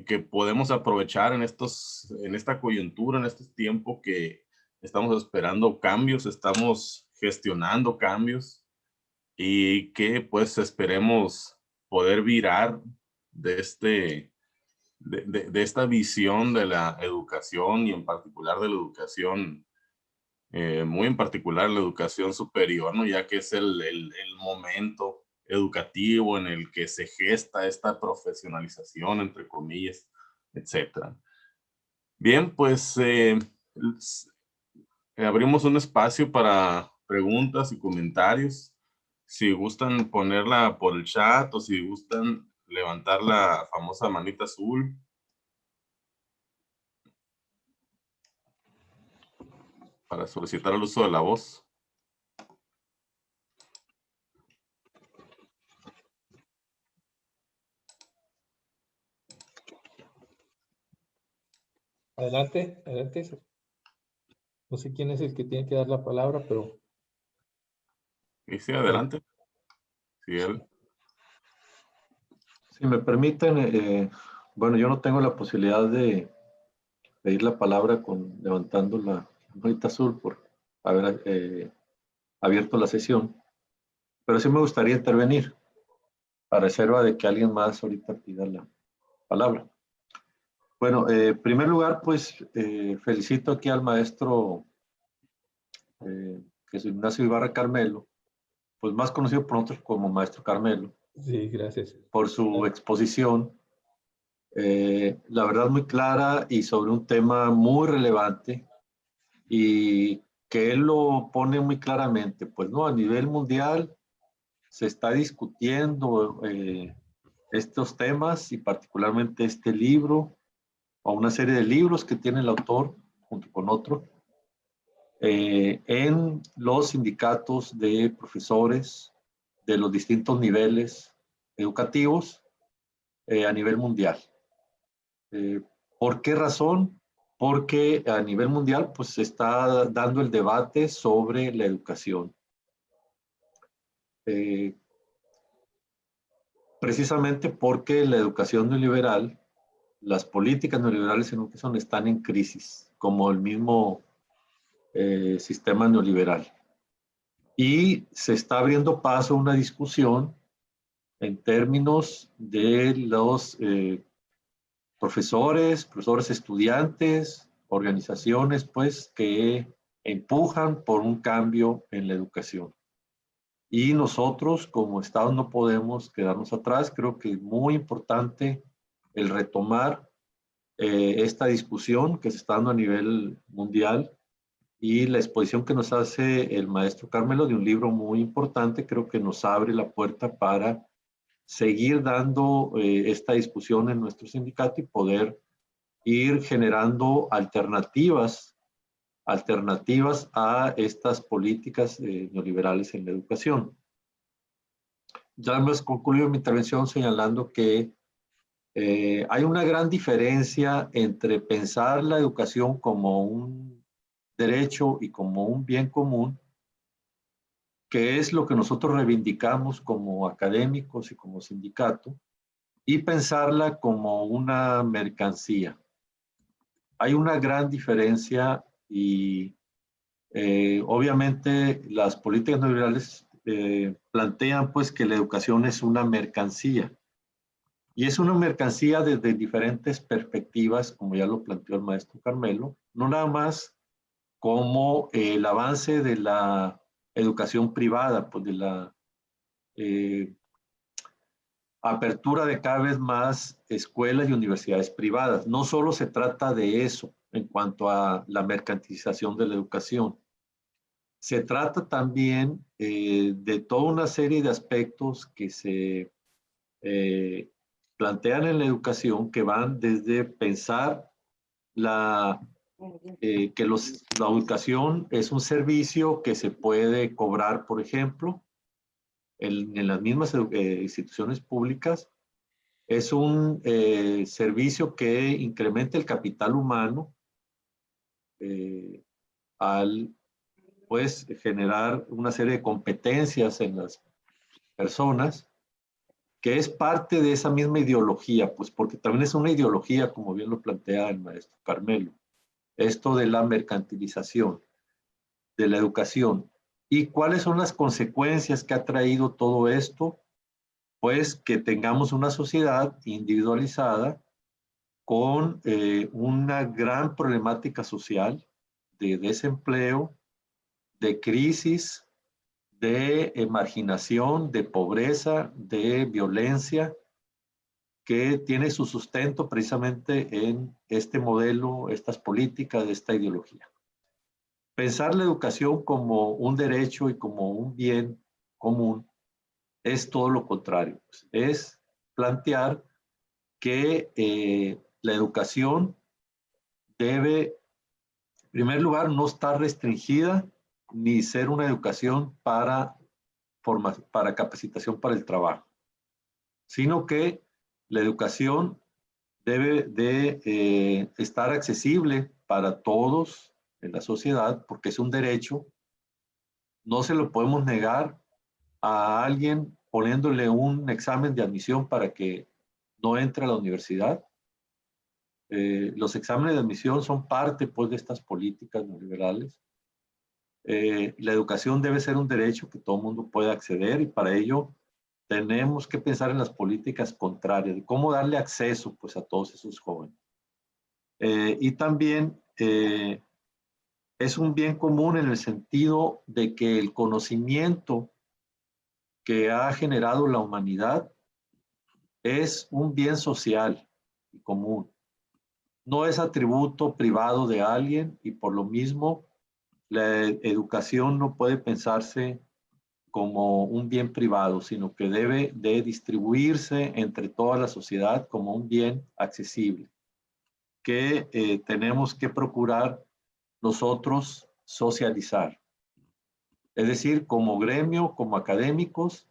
que podemos aprovechar en esta coyuntura, en este tiempo que estamos esperando cambios, estamos gestionando cambios y que pues esperemos poder virar de esta visión de la educación y en particular de la educación muy en particular la educación superior, ¿no? Ya que es el momento educativo en el que se gesta esta profesionalización, entre comillas, etcétera. Bien, pues abrimos un espacio para preguntas y comentarios. Si gustan ponerla por el chat o si gustan levantar la famosa manita azul. Para solicitar el uso de la voz. Adelante, adelante. No sé quién es el que tiene que dar la palabra, pero... Y sí, adelante. Sí, él. Si me permiten, bueno, yo no tengo la posibilidad de pedir la palabra levantando la manita azul por haber abierto la sesión, pero sí me gustaría intervenir a reserva de que alguien más ahorita pida la palabra. Bueno, en primer lugar, pues felicito aquí al maestro Jesús Ignacio Ibarra Carmelo, pues más conocido por nosotros como maestro Carmelo. Sí, gracias. Por su exposición, la verdad muy clara y sobre un tema muy relevante y que él lo pone muy claramente, pues no, a nivel mundial se está discutiendo estos temas y particularmente este libro o una serie de libros que tiene el autor junto con otro en los sindicatos de profesores de los distintos niveles educativos a nivel mundial. ¿Por qué razón? Porque a nivel mundial pues, se está dando el debate sobre la educación. Precisamente porque la educación neoliberal, las políticas neoliberales en educación están en crisis, como el mismo sistema neoliberal. Y se está abriendo paso a una discusión en términos de los profesores estudiantes, organizaciones, pues, que empujan por un cambio en la educación. Y nosotros, como Estado, no podemos quedarnos atrás. Creo que es muy importante el retomar esta discusión que se está dando a nivel mundial y la exposición que nos hace el maestro Carmelo de un libro muy importante, creo que nos abre la puerta para seguir dando esta discusión en nuestro sindicato y poder ir generando alternativas a estas políticas neoliberales en la educación. Ya hemos concluido mi intervención señalando que hay una gran diferencia entre pensar la educación como un derecho y como un bien común, que es lo que nosotros reivindicamos como académicos y como sindicato, y pensarla como una mercancía. Hay una gran diferencia y obviamente las políticas neoliberales plantean pues que la educación es una mercancía y es una mercancía desde diferentes perspectivas, como ya lo planteó el maestro Carmelo, no nada más como el avance de la educación privada, pues de la apertura de cada vez más escuelas y universidades privadas. No solo se trata de eso en cuanto a la mercantilización de la educación. Se trata también de toda una serie de aspectos que se plantean en la educación que van desde pensar que la educación es un servicio que se puede cobrar, por ejemplo, en las mismas instituciones públicas. Es un servicio que incrementa el capital humano al pues, generar una serie de competencias en las personas, que es parte de esa misma ideología, pues porque también es una ideología, como bien lo plantea el maestro Carmelo, esto de la mercantilización de la educación. ¿Y cuáles son las consecuencias que ha traído todo esto? Pues que tengamos una sociedad individualizada con una gran problemática social de desempleo, de crisis, de marginación, de pobreza, de violencia, que tiene su sustento precisamente en este modelo, estas políticas, de esta ideología. Pensar la educación como un derecho y como un bien común es todo lo contrario. Es plantear que la educación debe, en primer lugar, no estar restringida ni ser una educación para capacitación para el trabajo, sino que la educación debe de estar accesible para todos en la sociedad, porque es un derecho. No se lo podemos negar a alguien poniéndole un examen de admisión para que no entre a la universidad. Los exámenes de admisión son parte, pues, de estas políticas neoliberales. La educación debe ser un derecho que todo el mundo pueda acceder, y para ello tenemos que pensar en las políticas contrarias, de cómo darle acceso, pues, a todos esos jóvenes. Y también es un bien común en el sentido de que el conocimiento que ha generado la humanidad es un bien social y común. No es atributo privado de alguien, y por lo mismo la educación no puede pensarse como un bien privado, sino que debe de distribuirse entre toda la sociedad como un bien accesible, que tenemos que procurar nosotros socializar. Es decir, como gremio, como académicos,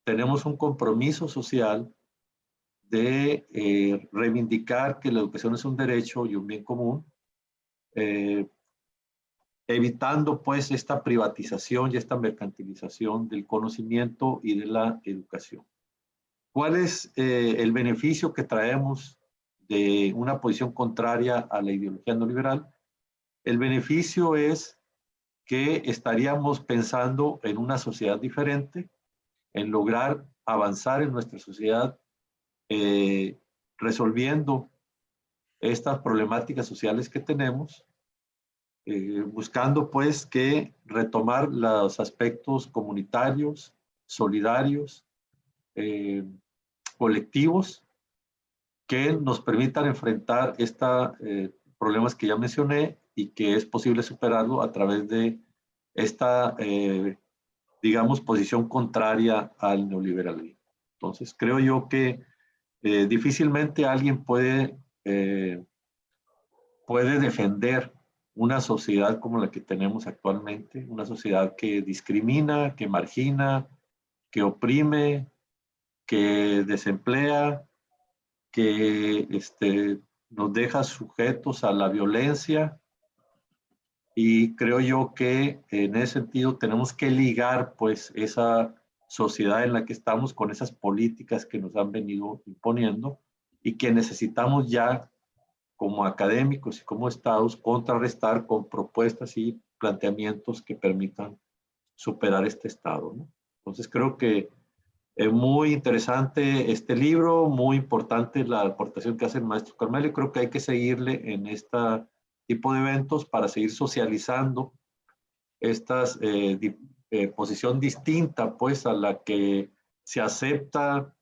tenemos un compromiso social de reivindicar que la educación es un derecho y un bien común, evitando, pues, esta privatización y esta mercantilización del conocimiento y de la educación. ¿Cuál es el beneficio que traemos de una posición contraria a la ideología neoliberal? El beneficio es que estaríamos pensando en una sociedad diferente, en lograr avanzar en nuestra sociedad, resolviendo estas problemáticas sociales que tenemos, buscando, pues, que retomar los aspectos comunitarios, solidarios, colectivos, que nos permitan enfrentar estos problemas que ya mencioné, y que es posible superarlo a través de esta, digamos, posición contraria al neoliberalismo. Entonces, creo yo que difícilmente alguien puede defender una sociedad como la que tenemos actualmente, una sociedad que discrimina, que margina, que oprime, que desemplea, que nos deja sujetos a la violencia. Y creo yo que en ese sentido tenemos que ligar, pues, esa sociedad en la que estamos con esas políticas que nos han venido imponiendo, y que necesitamos ya, como académicos y como estados, contrarrestar con propuestas y planteamientos que permitan superar este estado, ¿no? Entonces creo que es muy interesante este libro, muy importante la aportación que hace el maestro Carmelo, y creo que hay que seguirle en este tipo de eventos para seguir socializando esta posición distinta, pues, a la que se acepta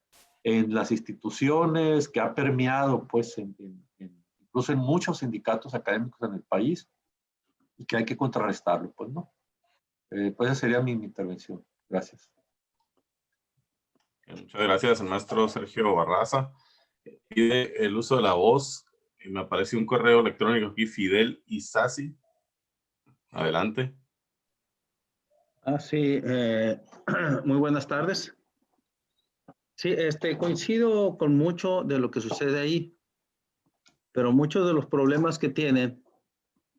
en las instituciones, que ha permeado, pues, incluso en muchos sindicatos académicos en el país, y que hay que contrarrestarlo, pues, ¿no? Pues esa sería mi intervención. Gracias. Muchas gracias, el maestro Sergio Barraza. Pide el uso de la voz, y me aparece un correo electrónico aquí, Fidel Isasi. Adelante. Sí, muy buenas tardes. Sí, coincido con mucho de lo que sucede ahí, pero muchos de los problemas que tienen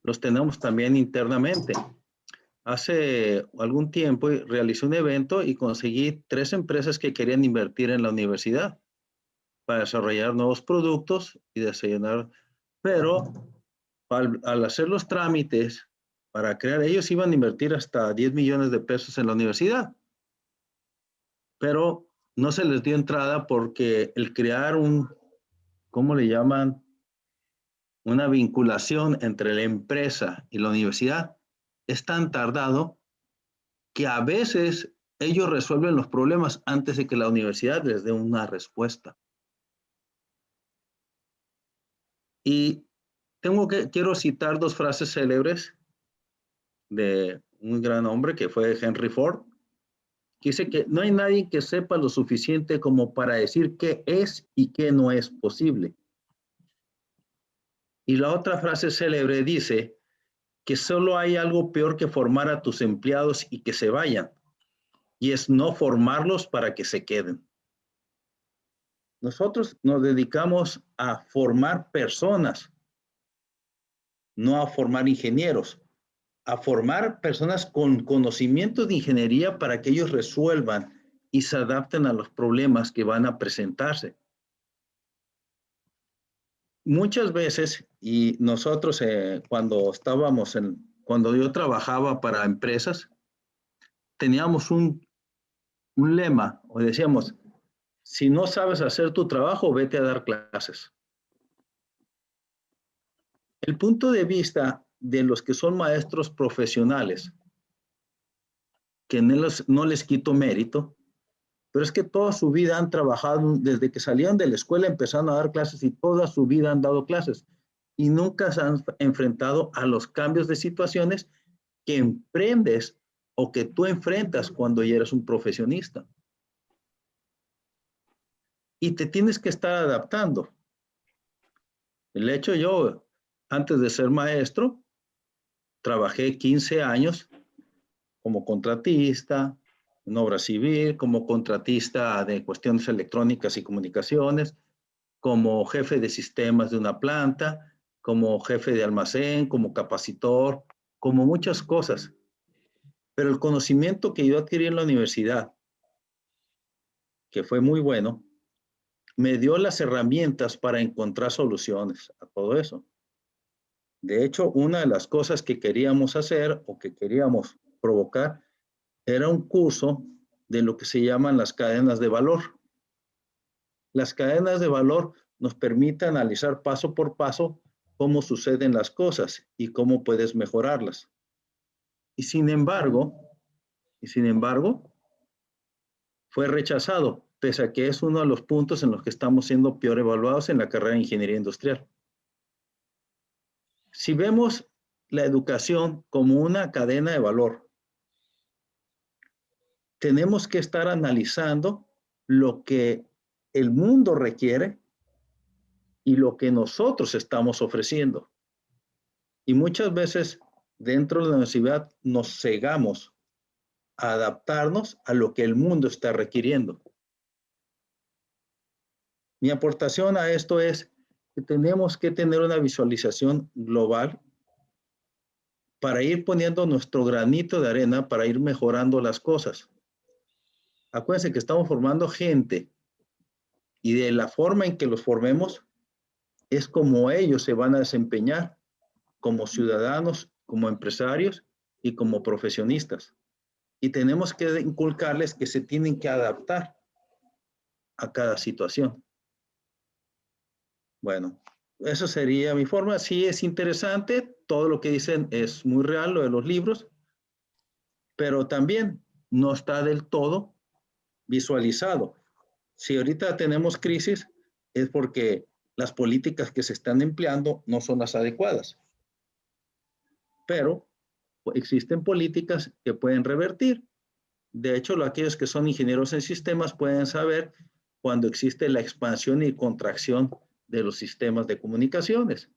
los tenemos también internamente. Hace algún tiempo realicé un evento y conseguí 3 empresas que querían invertir en la universidad para desarrollar nuevos productos y desarrollar, pero al hacer los trámites para crear, ellos iban a invertir hasta 10 millones de pesos en la universidad, pero no se les dio entrada porque el crear ¿cómo le llaman? Una vinculación entre la empresa y la universidad es tan tardado que a veces ellos resuelven los problemas antes de que la universidad les dé una respuesta. Y quiero citar dos frases célebres de un gran hombre que fue Henry Ford, que dice que no hay nadie que sepa lo suficiente como para decir qué es y qué no es posible. Y la otra frase célebre dice que solo hay algo peor que formar a tus empleados y que se vayan, y es no formarlos para que se queden. Nosotros nos dedicamos a formar personas, no a formar ingenieros, a formar personas con conocimientos de ingeniería para que ellos resuelvan y se adapten a los problemas que van a presentarse. Muchas veces, y nosotros cuando yo trabajaba para empresas, teníamos un lema, o decíamos, si no sabes hacer tu trabajo, vete a dar clases. El punto de vista de los que son maestros profesionales, que no les quito mérito, pero es que toda su vida han trabajado, desde que salían de la escuela empezaron a dar clases y toda su vida han dado clases y nunca se han enfrentado a los cambios de situaciones que emprendes o que tú enfrentas cuando ya eres un profesionista. Y te tienes que estar adaptando. El hecho, yo, antes de ser maestro, trabajé 15 años como contratista, en obra civil, como contratista de cuestiones electrónicas y comunicaciones, como jefe de sistemas de una planta, como jefe de almacén, como capacitor, como muchas cosas. Pero el conocimiento que yo adquirí en la universidad, que fue muy bueno, me dio las herramientas para encontrar soluciones a todo eso. De hecho, una de las cosas que queríamos hacer o que queríamos provocar era un curso de lo que se llaman las cadenas de valor. Las cadenas de valor nos permiten analizar paso por paso cómo suceden las cosas y cómo puedes mejorarlas. Y sin embargo, fue rechazado, pese a que es uno de los puntos en los que estamos siendo peor evaluados en la carrera de ingeniería industrial. Si vemos la educación como una cadena de valor, tenemos que estar analizando lo que el mundo requiere y lo que nosotros estamos ofreciendo. Y muchas veces dentro de la universidad nos cegamos a adaptarnos a lo que el mundo está requiriendo. Mi aportación a esto es que tenemos que tener una visualización global para ir poniendo nuestro granito de arena para ir mejorando las cosas. Acuérdense que estamos formando gente y de la forma en que los formemos es como ellos se van a desempeñar como ciudadanos, como empresarios y como profesionistas. Y tenemos que inculcarles que se tienen que adaptar a cada situación. Bueno, eso sería mi forma. Sí, es interesante, todo lo que dicen es muy real, lo de los libros, pero también no está del todo visualizado. Si ahorita tenemos crisis, es porque las políticas que se están empleando no son las adecuadas. Pero existen políticas que pueden revertir. De hecho, aquellos que son ingenieros en sistemas pueden saber cuando existe la expansión y contracción de los sistemas de comunicaciones,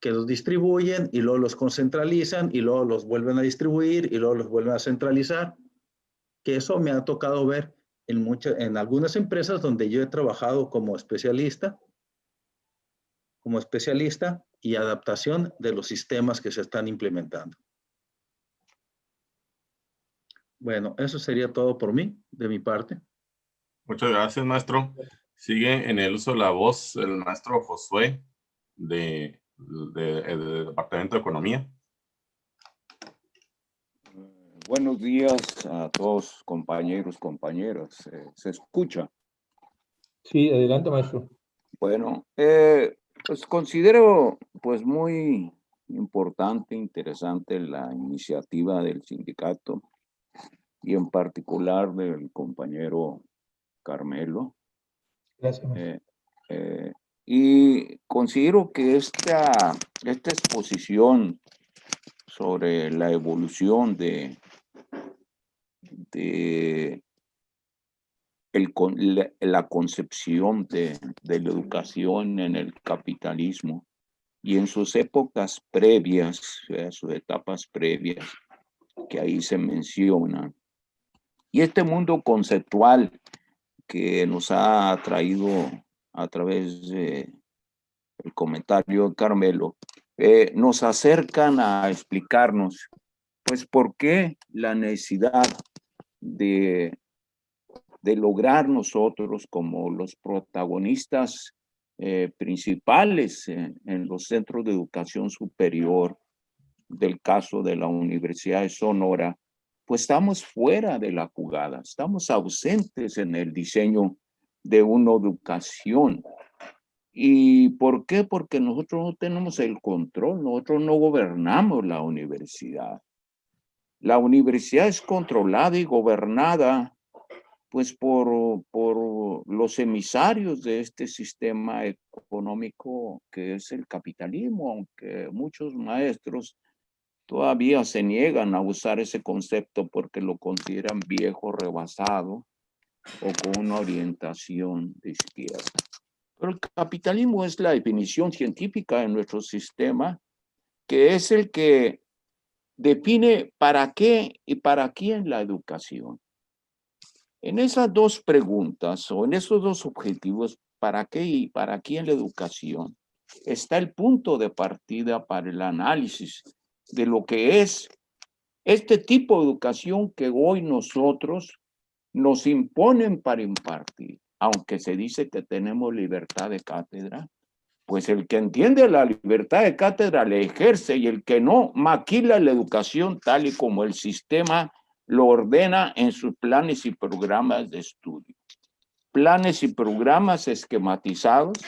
que los distribuyen y luego los concentralizan y luego los vuelven a distribuir y luego los vuelven a centralizar, que eso me ha tocado ver en algunas empresas donde yo he trabajado como especialista y adaptación de los sistemas que se están implementando. Bueno, eso sería todo por mí, de mi parte. Muchas gracias, maestro. Sigue en el uso de la voz el maestro Josué del Departamento de Economía. Buenos días a todos, compañeros, compañeras. ¿Se escucha? Sí, adelante, maestro. Bueno, pues considero pues muy importante, interesante la iniciativa del sindicato y en particular del compañero Carmelo. Gracias, maestro. Y considero que esta exposición sobre la evolución de la concepción de la educación en el capitalismo y en sus épocas previas, sus etapas previas, que ahí se mencionan. Y este mundo conceptual que nos ha traído a través del comentario de Carmelo, nos acercan a explicarnos, pues, por qué la necesidad de lograr nosotros como los protagonistas principales en los centros de educación superior, del caso de la Universidad de Sonora, pues estamos fuera de la jugada, estamos ausentes en el diseño de una educación. ¿Y por qué? Porque nosotros no tenemos el control, nosotros no gobernamos la universidad. La universidad es controlada y gobernada pues por los emisarios de este sistema económico que es el capitalismo, aunque muchos maestros todavía se niegan a usar ese concepto porque lo consideran viejo, rebasado o con una orientación de izquierda. Pero el capitalismo es la definición científica de nuestro sistema, que es el que define para qué y para quién la educación. En esas dos preguntas o en esos dos objetivos, ¿para qué y para quién la educación? Está el punto de partida para el análisis de lo que es este tipo de educación que hoy nosotros nos imponen para impartir. Aunque se dice que tenemos libertad de cátedra, pues el que entiende la libertad de cátedra la ejerce y el que no maquila la educación tal y como el sistema lo ordena en sus planes y programas de estudio. Planes y programas esquematizados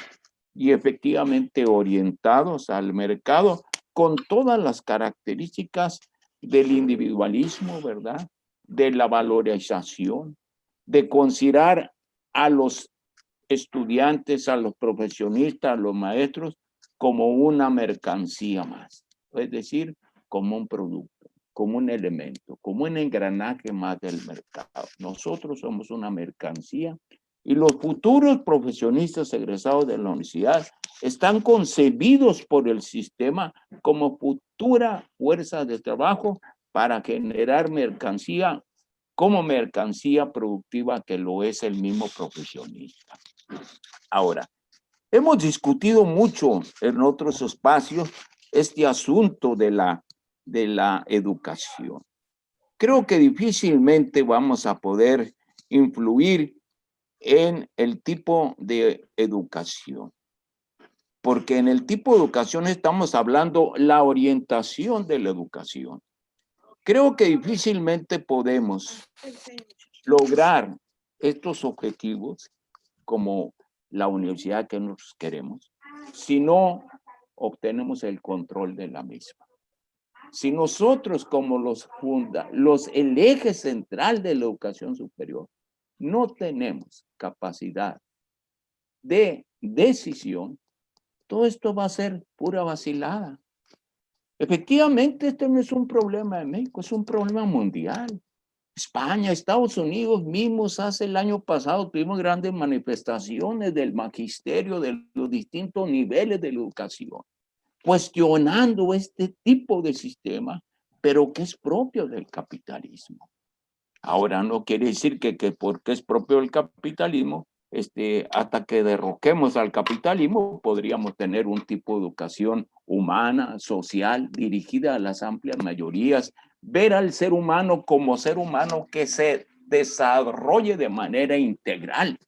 y efectivamente orientados al mercado con todas las características del individualismo, ¿verdad? De la valorización, de considerar a los estudiantes, a los profesionistas, a los maestros, como una mercancía más. Es decir, como un producto, como un elemento, como un engranaje más del mercado. Nosotros somos una mercancía y los futuros profesionistas egresados de la universidad están concebidos por el sistema como futura fuerza de trabajo para generar mercancía como mercancía productiva que lo es el mismo profesionista. Ahora, hemos discutido mucho en otros espacios este asunto de la educación. Creo que difícilmente vamos a poder influir en el tipo de educación, porque en el tipo de educación estamos hablando la orientación de la educación. Creo que difícilmente podemos lograr estos objetivos como la universidad que nosotros queremos si no obtenemos el control de la misma. Si nosotros como el eje central de la educación superior no tenemos capacidad de decisión, todo esto va a ser pura vacilada. Efectivamente, este no es un problema de México, es un problema mundial. España, Estados Unidos mismos, hace el año pasado tuvimos grandes manifestaciones del magisterio, de los distintos niveles de la educación, cuestionando este tipo de sistema, pero que es propio del capitalismo. Ahora no quiere decir que porque es propio del capitalismo, hasta que derroquemos al capitalismo, podríamos tener un tipo de educación humana, social, dirigida a las amplias mayorías, ver al ser humano como ser humano que se desarrolle de manera integral,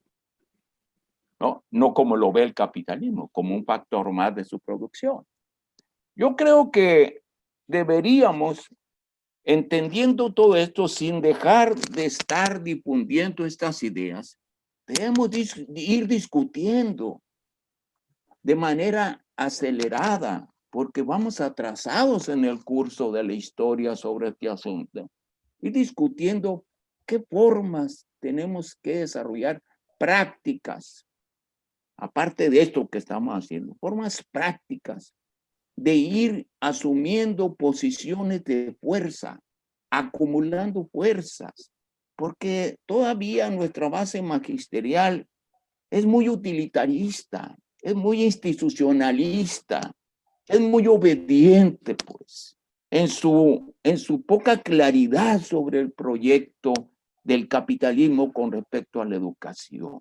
¿no? No como lo ve el capitalismo, como un factor más de su producción. Yo creo que deberíamos, entendiendo todo esto, sin dejar de estar difundiendo estas ideas, debemos ir discutiendo de manera acelerada porque vamos atrasados en el curso de la historia sobre este asunto y discutiendo qué formas tenemos que desarrollar prácticas, aparte de esto que estamos haciendo, formas prácticas de ir asumiendo posiciones de fuerza, acumulando fuerzas, porque todavía nuestra base magisterial es muy utilitarista, es muy institucionalista, es muy obediente, pues, en su poca claridad sobre el proyecto del capitalismo con respecto a la educación.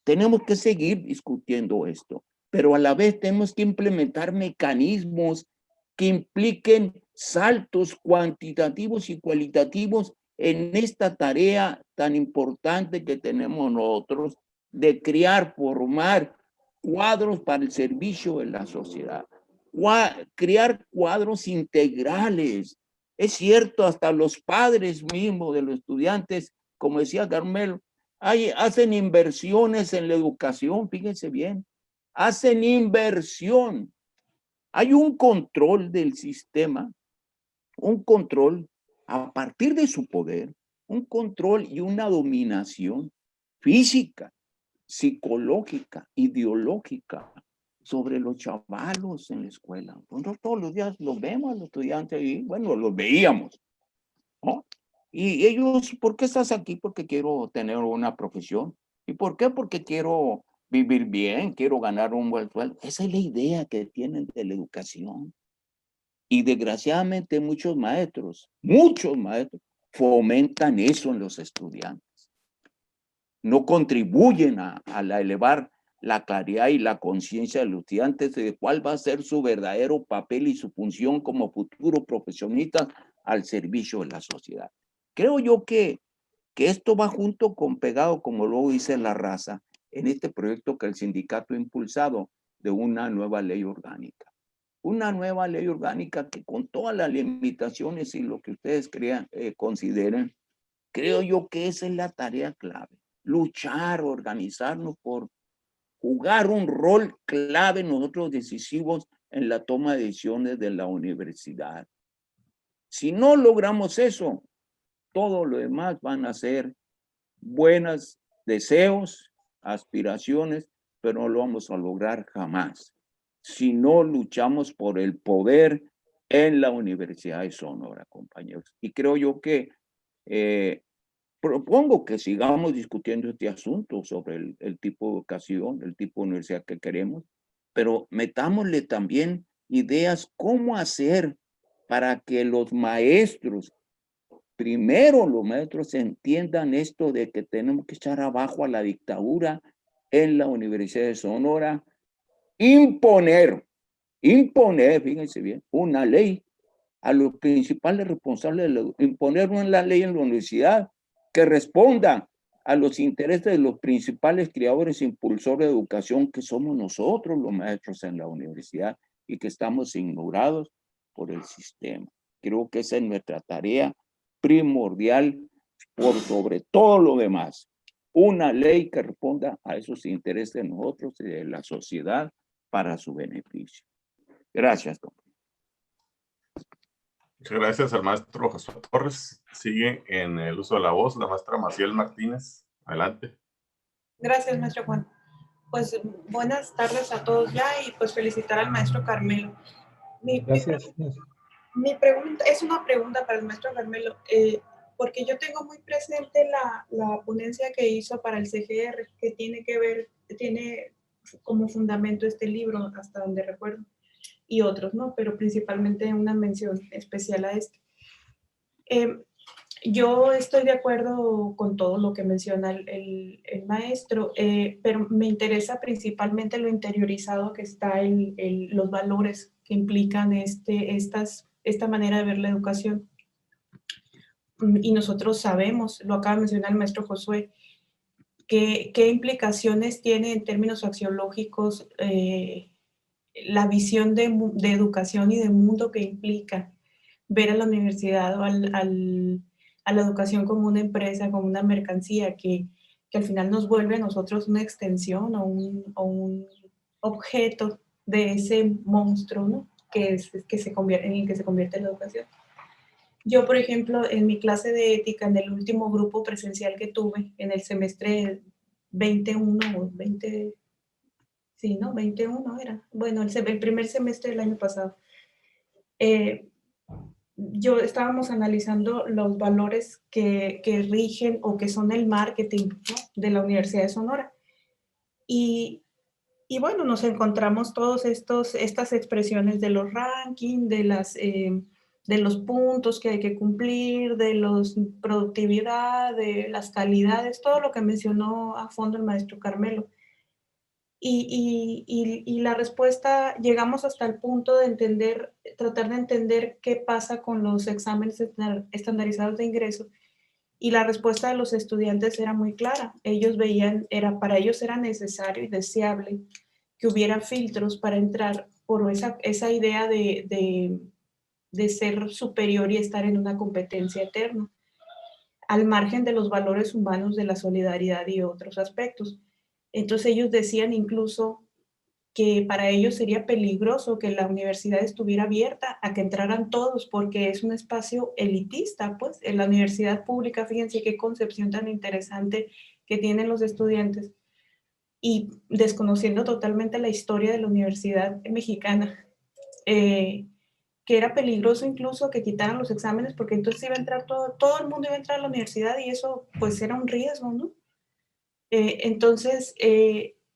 Tenemos que seguir discutiendo esto, pero a la vez tenemos que implementar mecanismos que impliquen saltos cuantitativos y cualitativos en esta tarea tan importante que tenemos nosotros de crear, formar cuadros para el servicio de la sociedad, crear cuadros integrales. Es cierto, hasta los padres mismos de los estudiantes, como decía Carmelo, hacen inversiones en la educación, fíjense bien, hacen inversión. Hay un control del sistema, un control a partir de su poder, un control y una dominación física, psicológica, ideológica sobre los chavalos en la escuela. Nosotros todos los días los vemos a los estudiantes ahí, bueno, los veíamos, ¿no? Y ellos, ¿por qué estás aquí? Porque quiero tener una profesión. ¿Y por qué? Porque quiero vivir bien, quiero ganar un buen sueldo. Esa es la idea que tienen de la educación. Y desgraciadamente muchos maestros fomentan eso en los estudiantes. No contribuyen a elevar la claridad y la conciencia de los estudiantes de cuál va a ser su verdadero papel y su función como futuros profesionistas al servicio de la sociedad. Creo yo que esto va junto con pegado, como luego dice la raza, en este proyecto que el sindicato ha impulsado de una nueva ley orgánica. Una nueva ley orgánica que con todas las limitaciones y lo que ustedes consideren, creo yo que esa es la tarea clave. Luchar, organizarnos por jugar un rol clave nosotros decisivos en la toma de decisiones de la universidad. Si no logramos eso, todo lo demás van a ser buenos deseos, aspiraciones, pero no lo vamos a lograr jamás si no luchamos por el poder en la Universidad de Sonora, compañeros. Y creo yo que propongo que sigamos discutiendo este asunto sobre el tipo de educación, el tipo de universidad que queremos, pero metámosle también ideas cómo hacer para que los maestros, primero los maestros entiendan esto de que tenemos que echar abajo a la dictadura en la Universidad de Sonora, imponer, fíjense bien, una ley a los principales responsables, imponer una ley en la universidad que responda a los intereses de los principales creadores e impulsores de educación que somos nosotros los maestros en la universidad y que estamos ignorados por el sistema. Creo que esa es nuestra tarea primordial por sobre todo lo demás. Una ley que responda a esos intereses de nosotros y de la sociedad para su beneficio. Gracias, compañero. Muchas gracias al maestro Josué Torres. Sigue en el uso de la voz la maestra Maciel Martínez. Adelante. Gracias, maestro Juan. Pues buenas tardes a todos ya y pues felicitar al maestro Carmelo. Gracias. Mi pregunta es una pregunta para el maestro Carmelo, porque yo tengo muy presente la ponencia que hizo para el CGR, que tiene como fundamento este libro, hasta donde recuerdo, y otros, ¿no? Pero principalmente una mención especial a este. Yo estoy de acuerdo con todo lo que menciona el maestro, pero me interesa principalmente lo interiorizado que está los valores que implican esta manera de ver la educación. Y nosotros sabemos, lo acaba de mencionar el maestro Josué, qué implicaciones tiene en términos axiológicos la visión de educación y de mundo que implica ver a la universidad o a la educación como una empresa, como una mercancía que al final nos vuelve a nosotros una extensión o un objeto de ese monstruo, ¿no? en el que se convierte la educación. Yo, por ejemplo, en mi clase de ética, en el último grupo presencial que tuve, en el semestre 21 o 20, sí, ¿no? 21 era. Bueno, el primer semestre del año pasado. Estábamos analizando los valores que rigen o que son el marketing, ¿no?, de la Universidad de Sonora. Y bueno, nos encontramos todos estas expresiones de los rankings, de los puntos que hay que cumplir, de la productividad, de las calidades, todo lo que mencionó a fondo el maestro Carmelo. Y la respuesta, llegamos hasta el punto de tratar de entender qué pasa con los exámenes estandarizados de ingreso. Y la respuesta de los estudiantes era muy clara. Ellos veían, para ellos era necesario y deseable que hubiera filtros para entrar por esa idea de ser superior y estar en una competencia eterna, al margen de los valores humanos de la solidaridad y otros aspectos. Entonces ellos decían incluso que para ellos sería peligroso que la universidad estuviera abierta a que entraran todos, porque es un espacio elitista, pues, en la universidad pública, fíjense qué concepción tan interesante que tienen los estudiantes, y desconociendo totalmente la historia de la universidad mexicana, que era peligroso incluso que quitaran los exámenes, porque entonces iba a entrar todo el mundo iba a entrar a la universidad, y eso pues era un riesgo, ¿no? Entonces,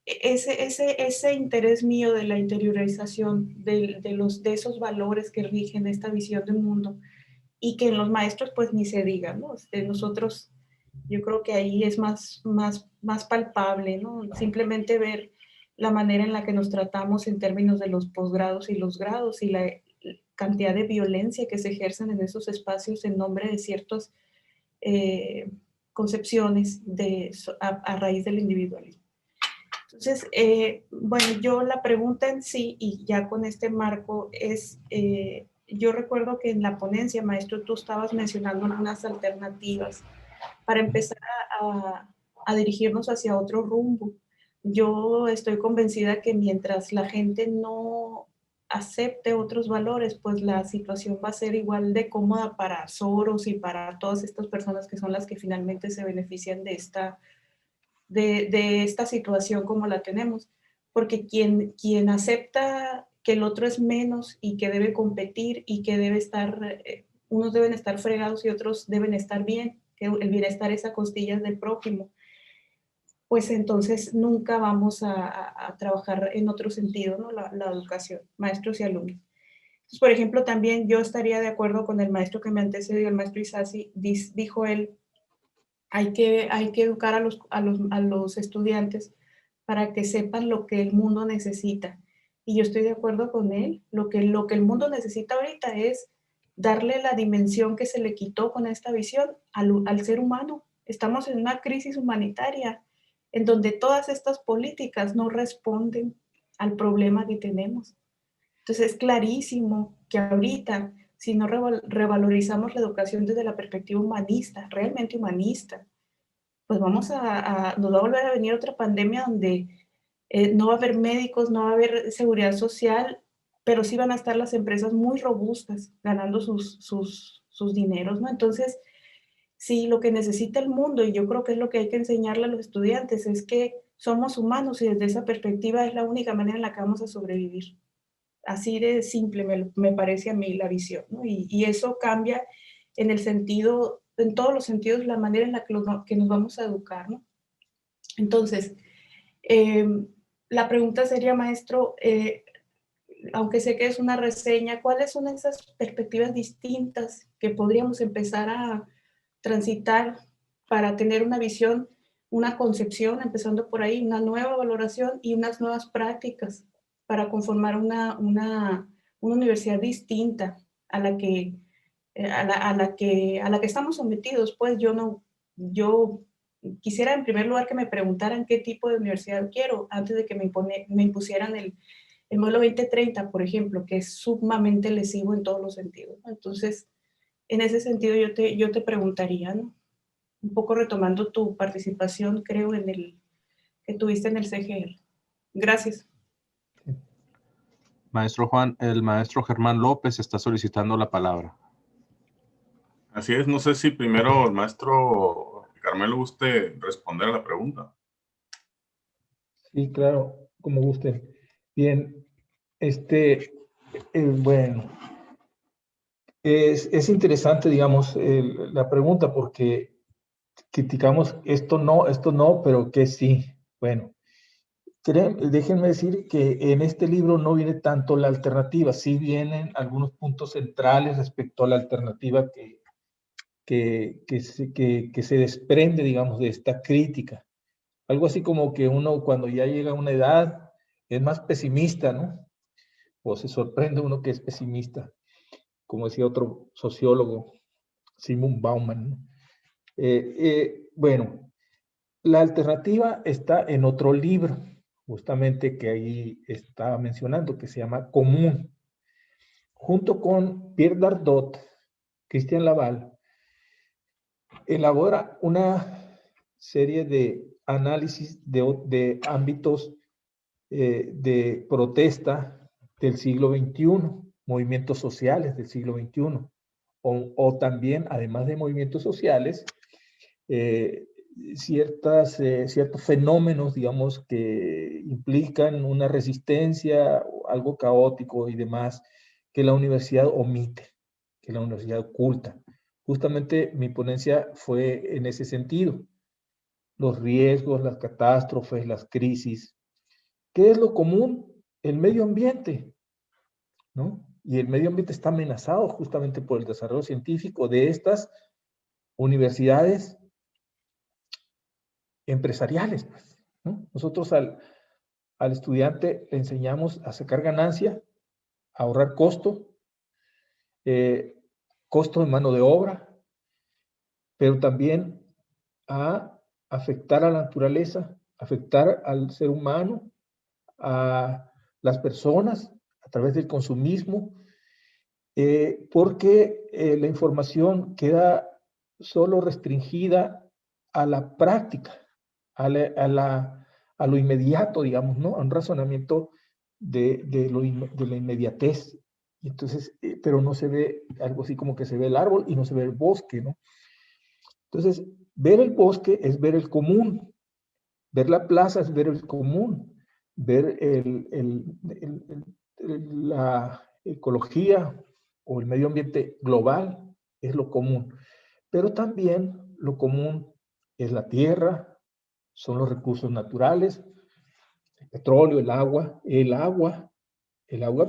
ese interés mío de la interiorización de esos valores que rigen esta visión del mundo, y que en los maestros pues ni se diga, ¿no? Nosotros, yo creo que ahí es más palpable, ¿no? Simplemente ver la manera en la que nos tratamos en términos de los posgrados y los grados, y la cantidad de violencia que se ejercen en esos espacios en nombre de ciertos concepciones a raíz del individualismo. Entonces, bueno, yo la pregunta en sí, y ya con este marco, es, yo recuerdo que en la ponencia, maestro, tú estabas mencionando unas alternativas para empezar a dirigirnos hacia otro rumbo. Yo estoy convencida que mientras la gente no acepte otros valores, pues la situación va a ser igual de cómoda para Soros y para todas estas personas que son las que finalmente se benefician de esta situación como la tenemos. Porque quien acepta que el otro es menos y que debe competir y que debe estar, unos deben estar fregados y otros deben estar bien, que el bienestar es a costillas del prójimo, pues entonces nunca vamos a trabajar en otro sentido, ¿no? La educación, maestros y alumnos. Entonces, por ejemplo, también yo estaría de acuerdo con el maestro que me antecedió, el maestro Isasi, dijo él, hay que educar a los estudiantes para que sepan lo que el mundo necesita. Y yo estoy de acuerdo con él. Lo que el mundo necesita ahorita es darle la dimensión que se le quitó con esta visión al ser humano. Estamos en una crisis humanitaria en donde todas estas políticas no responden al problema que tenemos. Entonces es clarísimo que ahorita, si no revalorizamos la educación desde la perspectiva humanista, realmente humanista, pues nos va a volver a venir otra pandemia donde no va a haber médicos, no va a haber seguridad social, pero sí van a estar las empresas muy robustas ganando sus dineros, ¿no? Entonces, sí, lo que necesita el mundo, y yo creo que es lo que hay que enseñarle a los estudiantes, es que somos humanos y desde esa perspectiva es la única manera en la que vamos a sobrevivir. Así de simple me parece a mí la visión, ¿no? Y eso cambia en el sentido, en todos los sentidos, la manera en la que nos vamos a educar, ¿no? Entonces, la pregunta sería, maestro, aunque sé que es una reseña, ¿cuáles son esas perspectivas distintas que podríamos empezar a transitar para tener una visión, una concepción, empezando por ahí, una nueva valoración y unas nuevas prácticas para conformar una universidad distinta a la que, a la que estamos sometidos? Pues yo quisiera en primer lugar que me preguntaran qué tipo de universidad quiero antes de que me impusieran el modelo 2030, por ejemplo, que es sumamente lesivo en todos los sentidos, ¿no? Entonces, en ese sentido yo te preguntaría, ¿no? Un poco retomando tu participación, creo, que tuviste en el CGR. Gracias. Maestro Juan, el maestro Germán López está solicitando la palabra. Así es, no sé si primero el maestro Carmelo guste responder a la pregunta. Sí, claro, como gusten. Bien, bueno, es interesante, digamos, la pregunta porque criticamos esto no, pero que sí. Bueno, déjenme decir que en este libro no viene tanto la alternativa, sí vienen algunos puntos centrales respecto a la alternativa que se desprende, digamos, de esta crítica. Algo así como que uno cuando ya llega a una edad es más pesimista, ¿no? O se sorprende uno que es pesimista, como decía otro sociólogo, Simon Bauman, ¿no? Bueno, la alternativa está en otro libro, justamente que ahí estaba mencionando, que se llama Común. Junto con Pierre Dardot, Christian Laval, elabora una serie de análisis de ámbitos de protesta del siglo XXI, movimientos sociales del siglo XXI, o también, además de movimientos sociales, ciertos fenómenos, digamos, que implican una resistencia, algo caótico y demás, que la universidad omite, que la universidad oculta. Justamente mi ponencia fue en ese sentido. Los riesgos, las catástrofes, las crisis. ¿Qué es lo común? El medio ambiente, ¿no? Y el medio ambiente está amenazado justamente por el desarrollo científico de estas universidades empresariales, pues, ¿no? Nosotros al estudiante le enseñamos a sacar ganancia, a ahorrar costo de mano de obra, pero también a afectar a la naturaleza, afectar al ser humano, a las personas a través del consumismo, porque la información queda solo restringida a la práctica, a lo inmediato, digamos, ¿no? A un razonamiento de la inmediatez. Y entonces, pero no se ve algo así como que se ve el árbol y no se ve el bosque, ¿no? Entonces, ver el bosque es ver el común, ver la plaza es ver el común, ver la ecología o el medio ambiente global es lo común. Pero también lo común es la tierra, son los recursos naturales, el petróleo, el agua,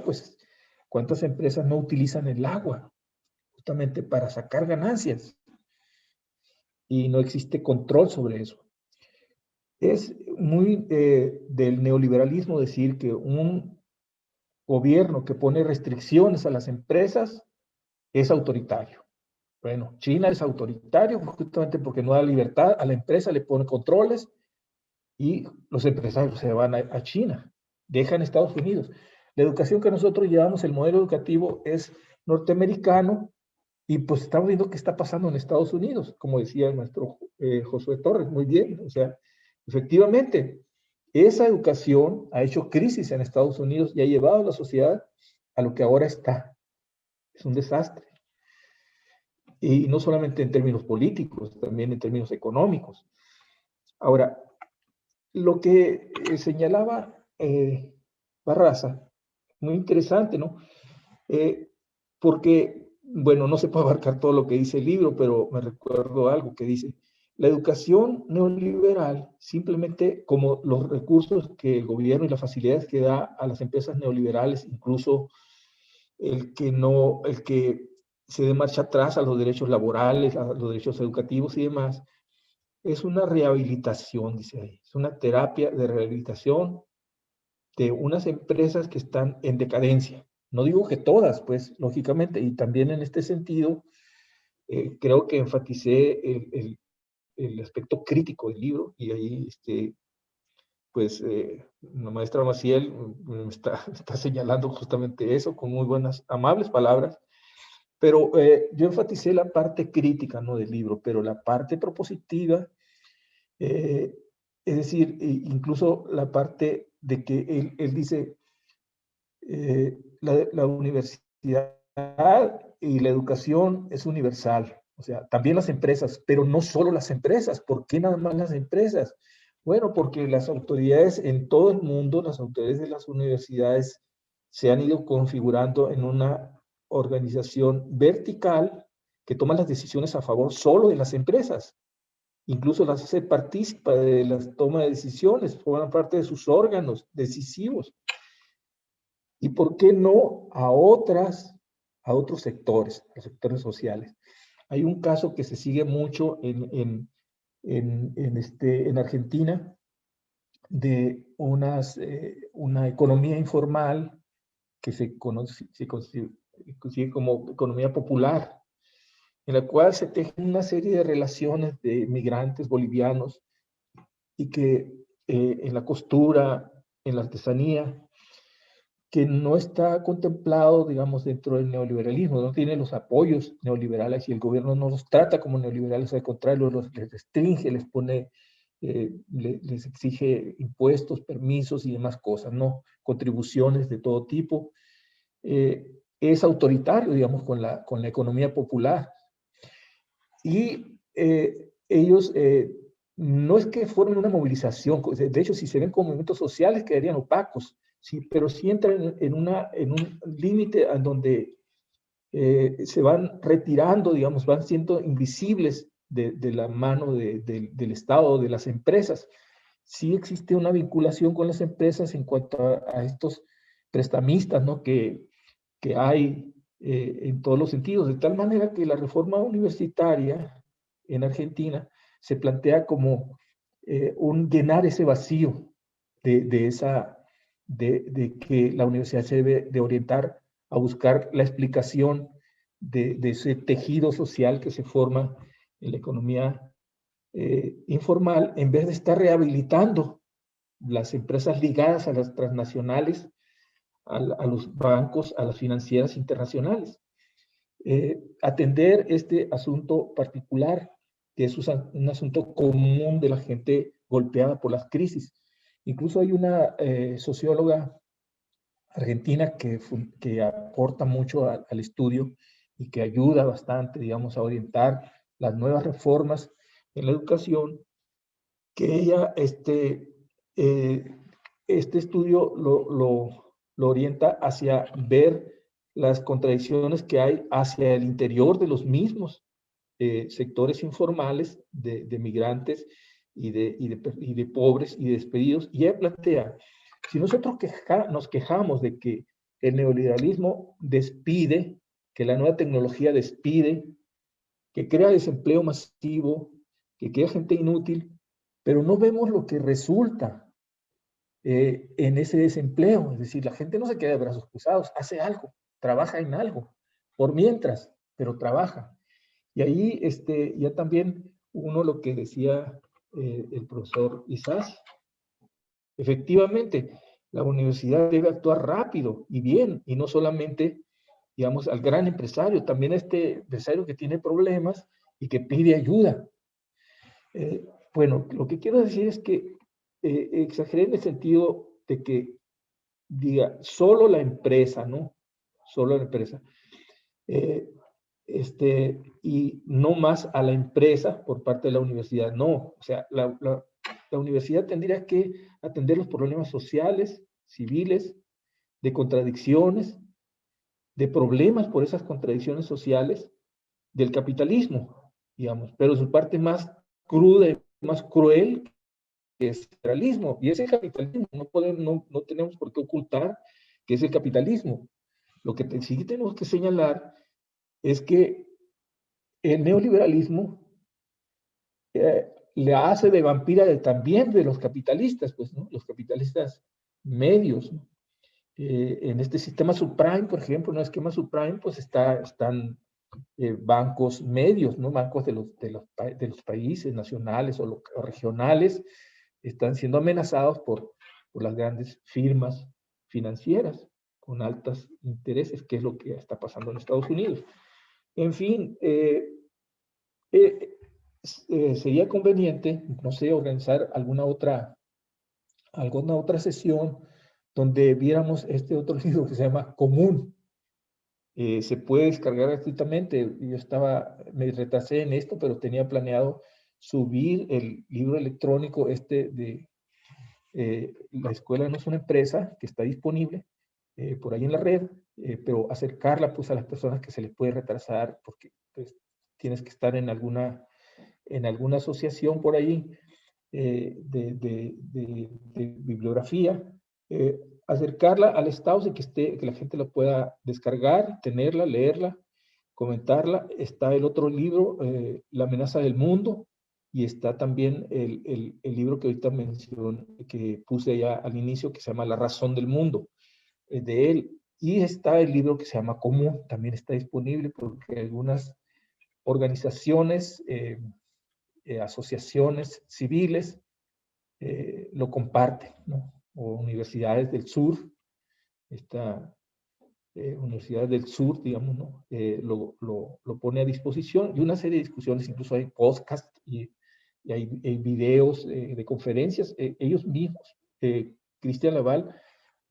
pues, ¿cuántas empresas no utilizan el agua justamente para sacar ganancias? Y no existe control sobre eso. Es muy del neoliberalismo decir que un gobierno que pone restricciones a las empresas es autoritario. Bueno, China es autoritario justamente porque no da libertad, a la empresa le pone controles y los empresarios se van a China, dejan Estados Unidos. La educación que nosotros llevamos, el modelo educativo es norteamericano y pues estamos viendo qué está pasando en Estados Unidos, como decía el maestro Josué Torres, muy bien, o sea, efectivamente, esa educación ha hecho crisis en Estados Unidos y ha llevado a la sociedad a lo que ahora está. Es un desastre. Y no solamente en términos políticos, también en términos económicos. Ahora, lo que señalaba Barraza, muy interesante, ¿no? Porque, bueno, no se puede abarcar todo lo que dice el libro, pero me recuerdo algo que dice, la educación neoliberal, simplemente como los recursos que el gobierno y las facilidades que da a las empresas neoliberales, incluso el que se dé marcha atrás a los derechos laborales, a los derechos educativos y demás, es una rehabilitación, dice ahí, es una terapia de rehabilitación de unas empresas que están en decadencia. No digo que todas, pues, lógicamente, y también en este sentido, creo que enfaticé el aspecto crítico del libro, y ahí, pues, la maestra Maciel me está señalando justamente eso, con muy buenas, amables palabras, pero yo enfaticé la parte crítica, ¿no?, del libro, pero la parte propositiva, es decir, incluso la parte de que él dice, la universidad y la educación es universal. O sea, también las empresas, pero no solo las empresas. ¿Por qué nada más las empresas? Bueno, porque las autoridades en todo el mundo, las autoridades de las universidades se han ido configurando en una organización vertical que toma las decisiones a favor solo de las empresas. Incluso las hace partícipa de la toma de decisiones, forman parte de sus órganos decisivos. ¿Y por qué no a otros sectores, los sectores sociales? Hay un caso que se sigue mucho en Argentina de una economía informal que se consigue como economía popular, en la cual se tejen una serie de relaciones de migrantes bolivianos y que en la costura, en la artesanía, que no está contemplado, digamos, dentro del neoliberalismo, no tiene los apoyos neoliberales y el gobierno no los trata como neoliberales, al contrario, les restringe, les pone, les exige impuestos, permisos y demás cosas, ¿no? Contribuciones de todo tipo. Es autoritario, digamos, con la economía popular. Y ellos no es que formen una movilización, de hecho, si se ven como movimientos sociales, quedarían opacos. Sí, pero sí entran en un límite en donde se van retirando, digamos, van siendo invisibles de la mano del Estado, de las empresas. Sí existe una vinculación con las empresas en cuanto a estos prestamistas, ¿no? que hay en todos los sentidos, de tal manera que la reforma universitaria en Argentina se plantea como un llenar ese vacío de que la universidad se debe de orientar a buscar la explicación de ese tejido social que se forma en la economía informal, en vez de estar rehabilitando las empresas ligadas a las transnacionales, a los bancos, a las financieras internacionales. Atender este asunto particular, que es un asunto común de la gente golpeada por las crisis. Incluso hay una socióloga argentina que aporta mucho al estudio y que ayuda bastante, digamos, a orientar las nuevas reformas en la educación, que ella, este estudio lo orienta hacia ver las contradicciones que hay hacia el interior de los mismos sectores informales de migrantes y de pobres y de despedidos. Y ella plantea, si nosotros nos quejamos de que el neoliberalismo despide, que la nueva tecnología despide, que crea desempleo masivo, que crea gente inútil, pero no vemos lo que resulta en ese desempleo. Es decir, la gente no se queda de brazos cruzados, hace algo, trabaja en algo, por mientras, pero trabaja. Y ahí ya también uno lo que decía el profesor Isás, efectivamente, la universidad debe actuar rápido y bien, y no solamente, digamos, al gran empresario, también a este empresario que tiene problemas y que pide ayuda. Bueno, lo que quiero decir es que exageré en el sentido de que diga, solo la empresa, ¿no? Solo la empresa. Y no más a la empresa por parte de la universidad. No, o sea, la universidad tendría que atender los problemas sociales, civiles, de contradicciones, de problemas por esas contradicciones sociales del capitalismo, digamos, pero su parte más cruda y más cruel que es el capitalismo. Y ese capitalismo no tenemos por qué ocultar que es el capitalismo. Lo que sí tenemos que señalar es que el neoliberalismo le hace de vampira también de los capitalistas, pues, ¿no? Los capitalistas medios, ¿no? En este sistema subprime, por ejemplo, en el esquema subprime, pues están bancos medios, ¿no? Bancos de los países nacionales o regionales, están siendo amenazados por las grandes firmas financieras con altos intereses, que es lo que está pasando en Estados Unidos. En fin, sería conveniente, no sé, organizar alguna otra sesión donde viéramos este otro libro que se llama Común. Se puede descargar gratuitamente. Yo me retrasé en esto, pero tenía planeado subir el libro electrónico de La Escuela No Es Una Empresa, que está disponible por ahí en la red, pero acercarla pues a las personas que se les puede retrasar, porque pues, tienes que estar en alguna asociación por ahí de bibliografía, acercarla al estado y que la gente la pueda descargar, tenerla, leerla, comentarla. Está el otro libro, La Amenaza del Mundo, y está también el libro que ahorita mencioné, que puse ya al inicio, que se llama La Razón del Mundo, de él. Y está el libro que se llama Común, también está disponible porque algunas organizaciones, asociaciones civiles lo comparten, ¿no? O universidades del sur, universidades del sur, digamos, ¿no? Lo pone a disposición, y una serie de discusiones, incluso hay podcasts y hay videos de conferencias, ellos mismos. Cristian Laval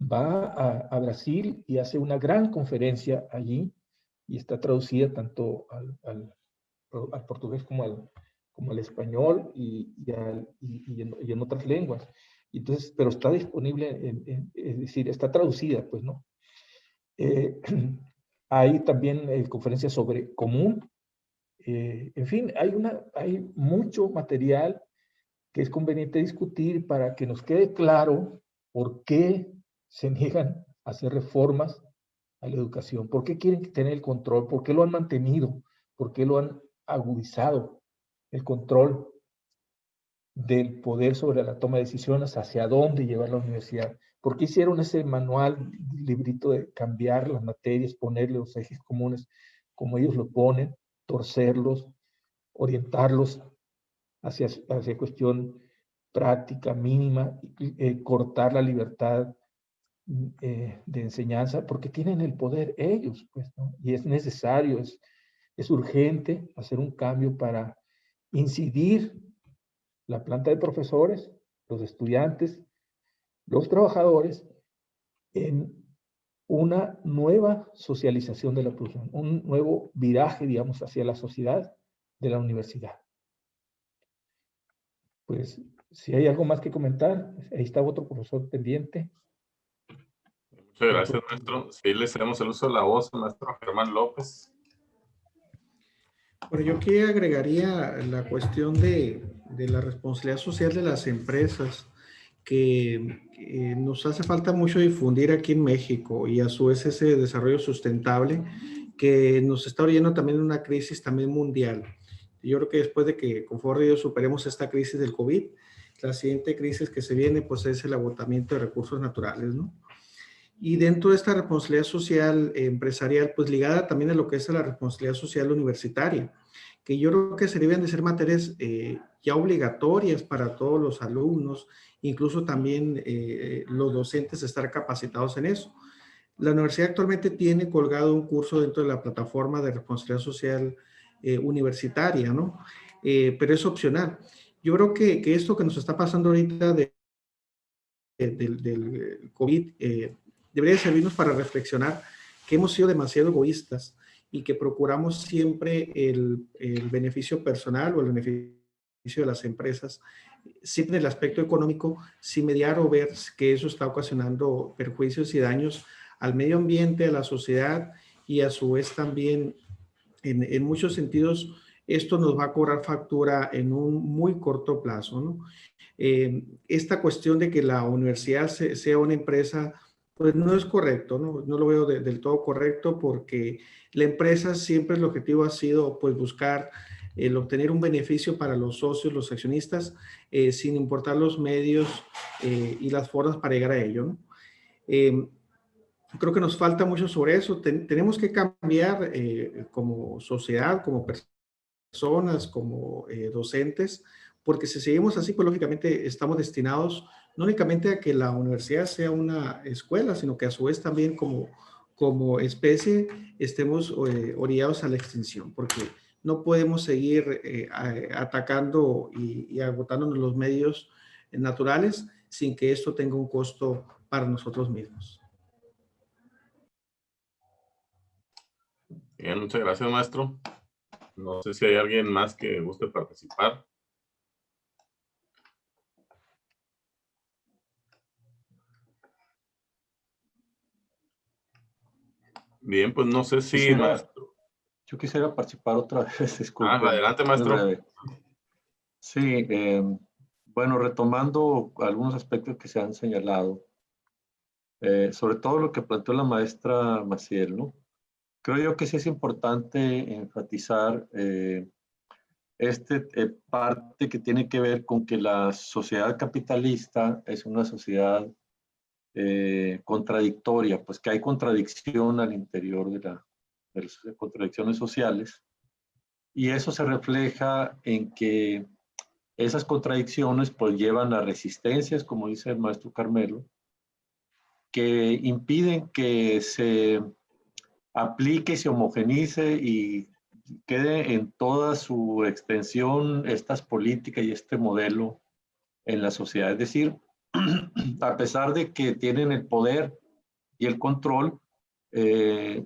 va a Brasil y hace una gran conferencia allí, y está traducida tanto al portugués como al español y en otras lenguas. Entonces, pero está disponible, es decir, está traducida, pues, ¿no? Hay también conferencias sobre Común. En fin, hay mucho material que es conveniente discutir para que nos quede claro por qué se niegan a hacer reformas a la educación, por qué quieren tener el control, por qué lo han mantenido, por qué lo han agudizado, el control del poder sobre la toma de decisiones, hacia dónde llevar la universidad. ¿Por qué hicieron ese manual, librito de cambiar las materias, ponerle los ejes comunes como ellos lo ponen, torcerlos, orientarlos hacia cuestión práctica, mínima, cortar la libertad de enseñanza, porque tienen el poder ellos, pues, ¿no? Y es necesario, es urgente hacer un cambio para incidir la planta de profesores, los estudiantes, los trabajadores, en una nueva socialización de la profesión, un nuevo viraje, digamos, hacia la sociedad de la universidad. Pues, si hay algo más que comentar, ahí está otro profesor pendiente. Muchas gracias, maestro. Sí, le cedemos el uso de la voz al maestro Germán López. Bueno, yo aquí agregaría la cuestión de la responsabilidad social de las empresas, que nos hace falta mucho difundir aquí en México, y a su vez ese desarrollo sustentable que nos está orillando también en una crisis también mundial. Yo creo que después de que, conforme superemos esta crisis del COVID, la siguiente crisis que se viene pues es el agotamiento de recursos naturales, ¿no? Y dentro de esta responsabilidad social empresarial, pues ligada también a lo que es la responsabilidad social universitaria, que yo creo que se deben de ser materias ya obligatorias para todos los alumnos, incluso también los docentes estar capacitados en eso. La universidad actualmente tiene colgado un curso dentro de la plataforma de responsabilidad social universitaria, ¿no? Pero es opcional. Yo creo que esto que nos está pasando ahorita del COVID debería servirnos para reflexionar que hemos sido demasiado egoístas y que procuramos siempre el beneficio personal o el beneficio de las empresas, siempre en el aspecto económico, sin mediar o ver que eso está ocasionando perjuicios y daños al medio ambiente, a la sociedad, y a su vez también, en muchos sentidos, esto nos va a cobrar factura en un muy corto plazo, ¿no? Esta cuestión de que la universidad sea una empresa, pues no es correcto, ¿no? No lo veo del todo correcto, porque la empresa siempre el objetivo ha sido pues buscar el obtener un beneficio para los socios, los accionistas, sin importar los medios y las formas para llegar a ello, ¿no? Creo que nos falta mucho sobre eso. Tenemos que cambiar como sociedad, como personas, como docentes, porque si seguimos así, pues lógicamente estamos destinados no únicamente a que la universidad sea una escuela, sino que a su vez también como especie estemos orillados a la extinción, porque no podemos seguir atacando y agotándonos los medios naturales sin que esto tenga un costo para nosotros mismos. Bien, muchas gracias, maestro. No sé si hay alguien más que guste participar. Bien, pues no sé si, maestro. Yo quisiera participar otra vez, disculpen. Adelante, maestro. Muy breve. Sí, bueno, retomando algunos aspectos que se han señalado, sobre todo lo que planteó la maestra Maciel, ¿no? Creo yo que sí es importante enfatizar parte que tiene que ver con que la sociedad capitalista es una sociedad contradictoria, pues que hay contradicción al interior de las contradicciones sociales, y eso se refleja en que esas contradicciones pues llevan a resistencias, como dice el maestro Carmelo, que impiden que se aplique, se homogenice y quede en toda su extensión estas políticas y este modelo en la sociedad. Es decir, a pesar de que tienen el poder y el control,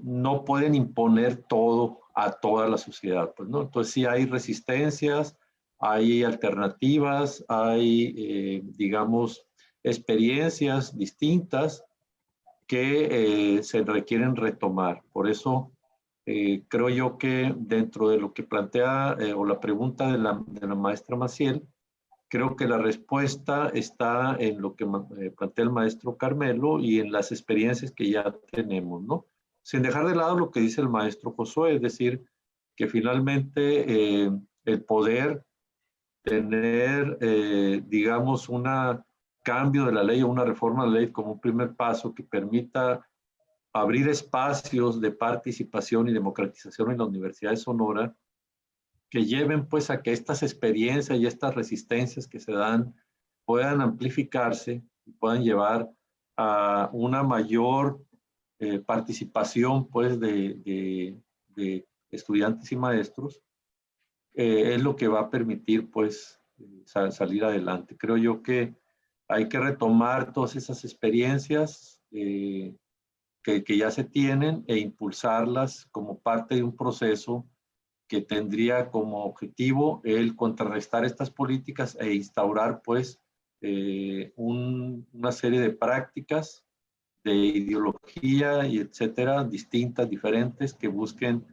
no pueden imponer todo a toda la sociedad, pues, ¿no? Entonces sí hay resistencias, hay alternativas, hay, digamos, experiencias distintas que se requieren retomar. Por eso creo yo que dentro de lo que plantea o la pregunta de la maestra Maciel, creo que la respuesta está en lo que plantea el maestro Carmelo y en las experiencias que ya tenemos, ¿no? Sin dejar de lado lo que dice el maestro Josué, es decir, que finalmente el poder tener, digamos, un cambio de la ley o una reforma de la ley como un primer paso que permita abrir espacios de participación y democratización en la Universidad de Sonora, que lleven pues a que estas experiencias y estas resistencias que se dan puedan amplificarse y puedan llevar a una mayor participación pues de estudiantes y maestros, es lo que va a permitir pues salir adelante. Creo yo que hay que retomar todas esas experiencias que ya se tienen e impulsarlas como parte de un proceso que tendría como objetivo el contrarrestar estas políticas e instaurar pues una serie de prácticas de ideología y etcétera, distintas, diferentes, que busquen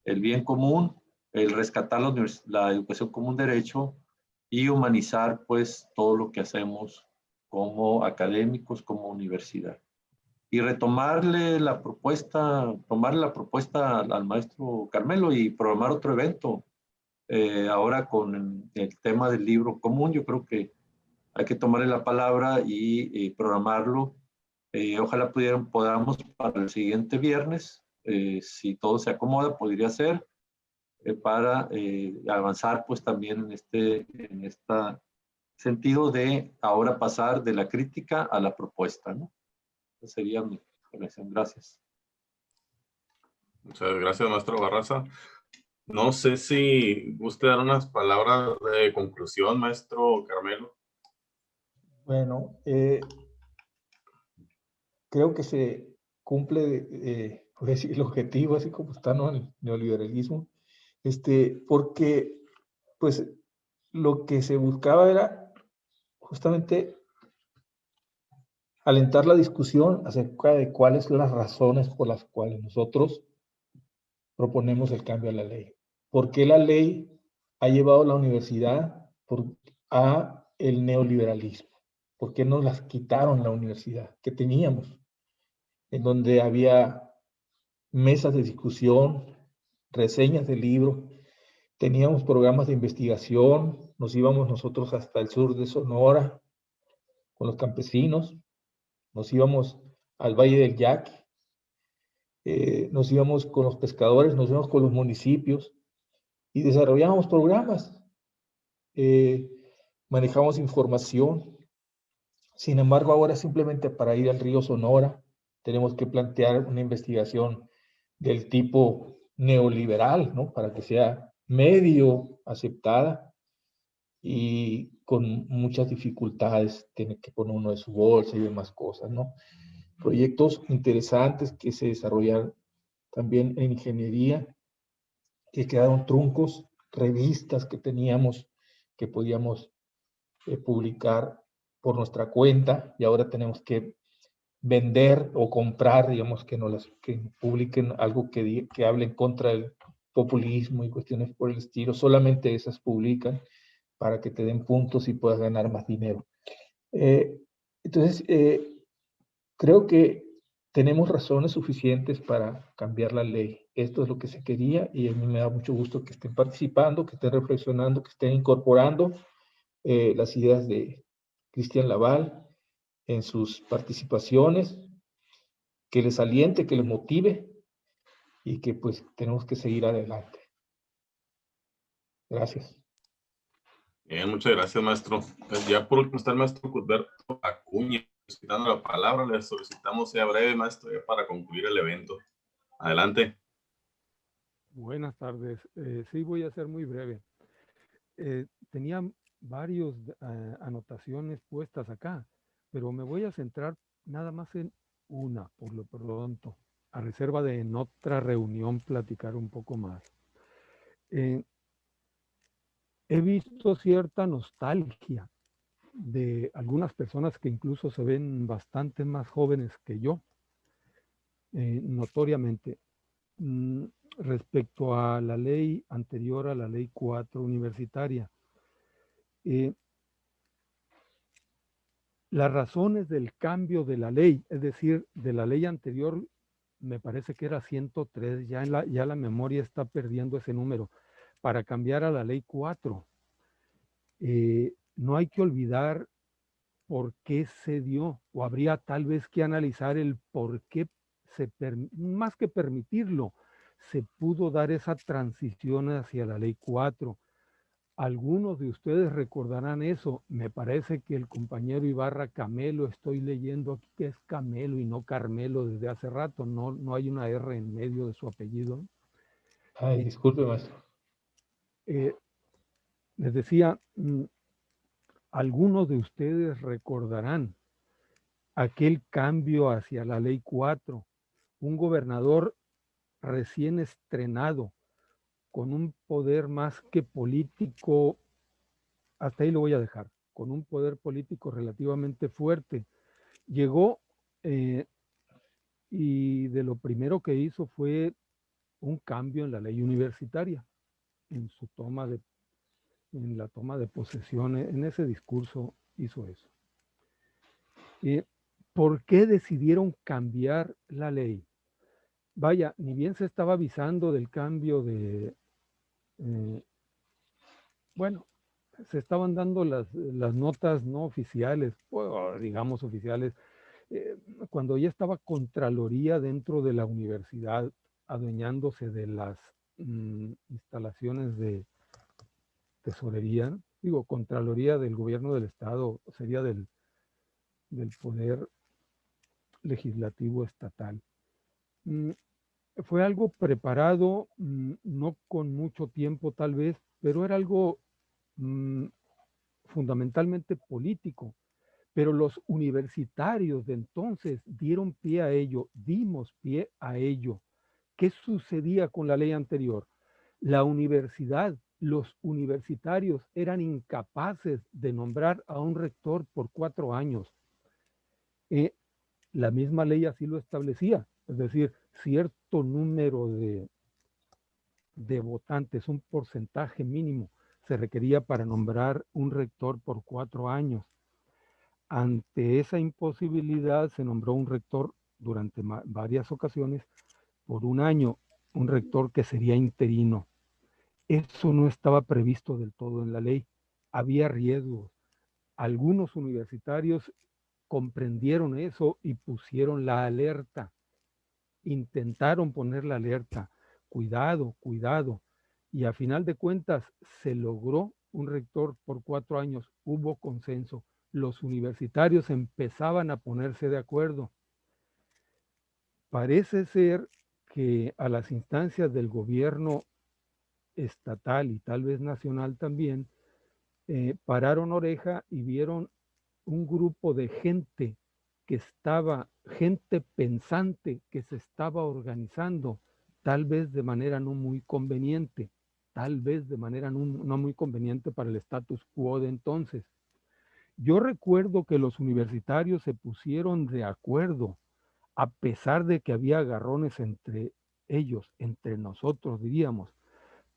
el bien común, el rescatar la educación como un derecho y humanizar pues todo lo que hacemos como académicos, como universidad. Y tomarle la propuesta al maestro Carmelo y programar otro evento. Ahora con el tema del libro común, yo creo que hay que tomarle la palabra y programarlo. Ojalá podamos para el siguiente viernes, si todo se acomoda, podría ser, para avanzar pues también en este sentido de ahora pasar de la crítica a la propuesta, ¿no? Esa sería mi explicación. Gracias. Muchas gracias, maestro Barraza. No sé si guste dar unas palabras de conclusión, maestro Carmelo. Bueno, creo que se cumple pues, el objetivo, así como está, ¿no?, el neoliberalismo, porque pues lo que se buscaba era justamente alentar la discusión acerca de cuáles son las razones por las cuales nosotros proponemos el cambio a la ley. ¿Por qué la ley ha llevado a la universidad a el neoliberalismo? ¿Por qué nos las quitaron la universidad que teníamos? En donde había mesas de discusión, reseñas de libros, teníamos programas de investigación, nos íbamos nosotros hasta el sur de Sonora con los campesinos, nos íbamos al Valle del Yaqui, nos íbamos con los pescadores, nos íbamos con los municipios y desarrollábamos programas, manejamos información. Sin embargo, ahora simplemente para ir al río Sonora tenemos que plantear una investigación del tipo neoliberal, ¿no?, para que sea medio aceptada. y con muchas dificultades, tiene que poner uno de su bolsa y demás cosas, ¿no? Proyectos interesantes que se desarrollaron también en ingeniería, que quedaron truncos, revistas que teníamos que podíamos publicar por nuestra cuenta y ahora tenemos que vender o comprar, digamos, que publiquen algo que hable en contra del populismo y cuestiones por el estilo. Solamente esas publican para que te den puntos y puedas ganar más dinero. Entonces, creo que tenemos razones suficientes para cambiar la ley. Esto es lo que se quería y a mí me da mucho gusto que estén participando, que estén reflexionando, que estén incorporando las ideas de Cristian Laval en sus participaciones, que les aliente, que les motive y que pues tenemos que seguir adelante. Gracias. Bien, muchas gracias, maestro. Pues ya por último está el maestro Cuthberto Acuña solicitando la palabra. Le solicitamos sea breve, maestro, ya para concluir el evento. Adelante. Buenas tardes. Sí, voy a ser muy breve. Tenía varias anotaciones puestas acá, pero me voy a centrar nada más en una por lo pronto, a reserva de en otra reunión platicar un poco más. He visto cierta nostalgia de algunas personas que incluso se ven bastante más jóvenes que yo, notoriamente, respecto a la ley anterior a la ley 4 universitaria. Las razones del cambio de la ley, es decir, de la ley anterior, me parece que era 103, ya la memoria está perdiendo ese número, para cambiar a la ley 4. No hay que olvidar por qué se dio, o habría tal vez que analizar el por qué más que permitirlo, se pudo dar esa transición hacia la ley 4. Algunos de ustedes recordarán eso. Me parece que el compañero Ibarra Camelo, estoy leyendo aquí que es Camelo y no Carmelo desde hace rato, no hay una R en medio de su apellido. Ay, disculpe, maestro. Les decía, algunos de ustedes recordarán aquel cambio hacia la ley 4, un gobernador recién estrenado, con un poder más que político, hasta ahí lo voy a dejar, con un poder político relativamente fuerte. Llegó y de lo primero que hizo fue un cambio en la ley universitaria, en la toma de posesión, en ese discurso hizo eso. ¿Por qué decidieron cambiar la ley? Vaya, ni bien se estaba avisando del cambio de, bueno, se estaban dando las notas no oficiales, o digamos oficiales, cuando ya estaba Contraloría dentro de la universidad adueñándose de las instalaciones de tesorería, digo, Contraloría del gobierno del estado, sería del poder legislativo estatal. Fue algo preparado, no con mucho tiempo tal vez, pero era algo fundamentalmente político. Pero los universitarios de entonces dieron pie a ello, dimos pie a ello. ¿Qué sucedía con la ley anterior? La universidad, los universitarios eran incapaces de nombrar a un rector por 4 años. La misma ley así lo establecía, es decir, cierto número de votantes, un porcentaje mínimo, se requería para nombrar un rector por 4 años. Ante esa imposibilidad se nombró un rector durante varias ocasiones por 1 año, un rector que sería interino. Eso no estaba previsto del todo en la ley. Había riesgos. Algunos universitarios comprendieron eso y pusieron la alerta. Intentaron poner la alerta. Cuidado, cuidado. Y a final de cuentas se logró un rector por 4 años. Hubo consenso. Los universitarios empezaban a ponerse de acuerdo. Parece ser que a las instancias del gobierno estatal y tal vez nacional también, pararon oreja y vieron un grupo de gente que estaba, gente pensante que se estaba organizando, tal vez de manera no muy conveniente, tal vez de manera no muy conveniente para el status quo de entonces. Yo recuerdo que los universitarios se pusieron de acuerdo, a pesar de que había agarrones entre ellos, entre nosotros, diríamos,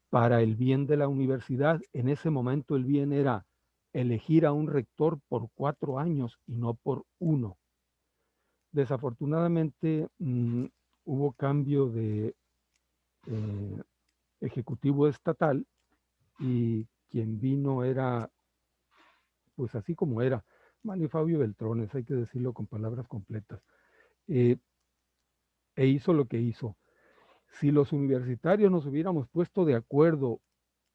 para el bien de la universidad. En ese momento el bien era elegir a un rector por 4 años y no por 1. Desafortunadamente hubo cambio de ejecutivo estatal y quien vino era, pues así como era, Manlio Fabio Beltrones, hay que decirlo con palabras completas, e hizo lo que hizo. Si los universitarios nos hubiéramos puesto de acuerdo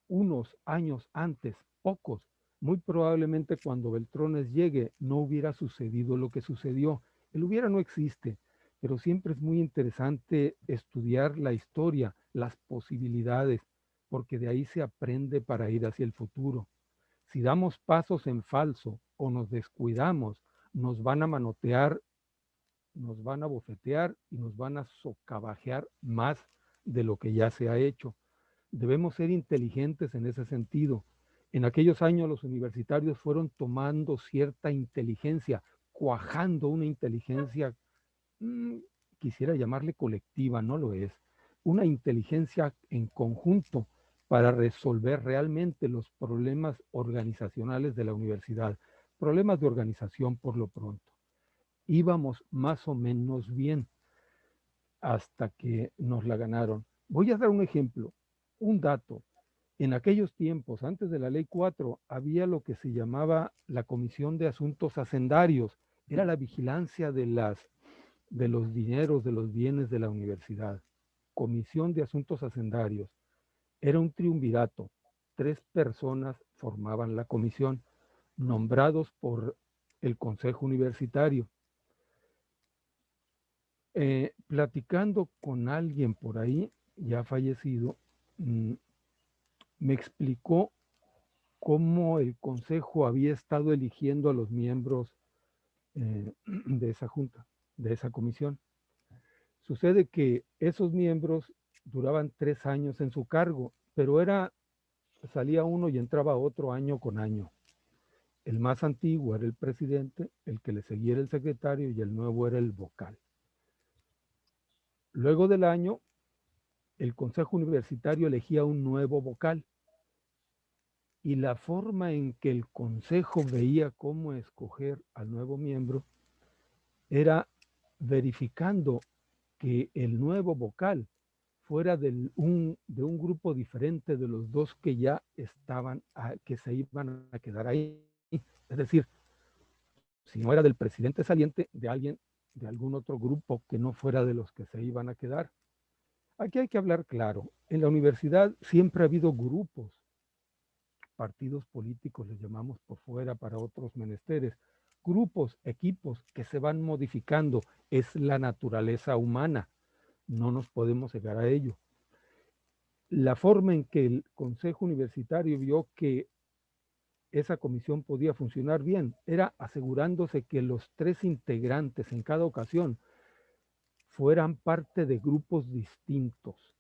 unos años antes, pocos, muy probablemente cuando Beltrones llegue no hubiera sucedido lo que sucedió. El hubiera no existe, pero siempre es muy interesante estudiar la historia, las posibilidades, porque de ahí se aprende para ir hacia el futuro. Si damos pasos en falso o nos descuidamos, nos van a manotear, nos van a bofetear y nos van a socavajear más de lo que ya se ha hecho. Debemos ser inteligentes en ese sentido. En aquellos años los universitarios fueron tomando cierta inteligencia, cuajando una inteligencia, quisiera llamarle colectiva, no lo es, una inteligencia en conjunto para resolver realmente los problemas organizacionales de la universidad, problemas de organización por lo pronto. Íbamos más o menos bien hasta que nos la ganaron. Voy a dar un ejemplo, un dato. En aquellos tiempos, antes de la Ley 4, había lo que se llamaba la Comisión de Asuntos Hacendarios. Era la vigilancia de los dineros, de los bienes de la universidad. Comisión de Asuntos Hacendarios. Era un triunvirato. 3 personas formaban la comisión, nombrados por el Consejo Universitario. Platicando con alguien por ahí, ya fallecido, me explicó cómo el Consejo había estado eligiendo a los miembros de esa junta, de esa comisión. Sucede que esos miembros duraban 3 años en su cargo, pero salía uno y entraba otro año con año. El más antiguo era el presidente, el que le seguía era el secretario y el nuevo era el vocal. Luego del año, el Consejo Universitario elegía un nuevo vocal y la forma en que el Consejo veía cómo escoger al nuevo miembro era verificando que el nuevo vocal fuera de un grupo diferente de los 2 que ya estaban, que se iban a quedar ahí. Es decir, si no era del presidente saliente, de alguien, de algún otro grupo que no fuera de los que se iban a quedar. Aquí hay que hablar claro. En la universidad siempre ha habido grupos, partidos políticos les llamamos por fuera para otros menesteres, grupos, equipos que se van modificando. Es la naturaleza humana. No nos podemos cegar a ello. La forma en que el Consejo Universitario vio que esa comisión podía funcionar bien era asegurándose que los 3 integrantes en cada ocasión fueran parte de grupos distintos.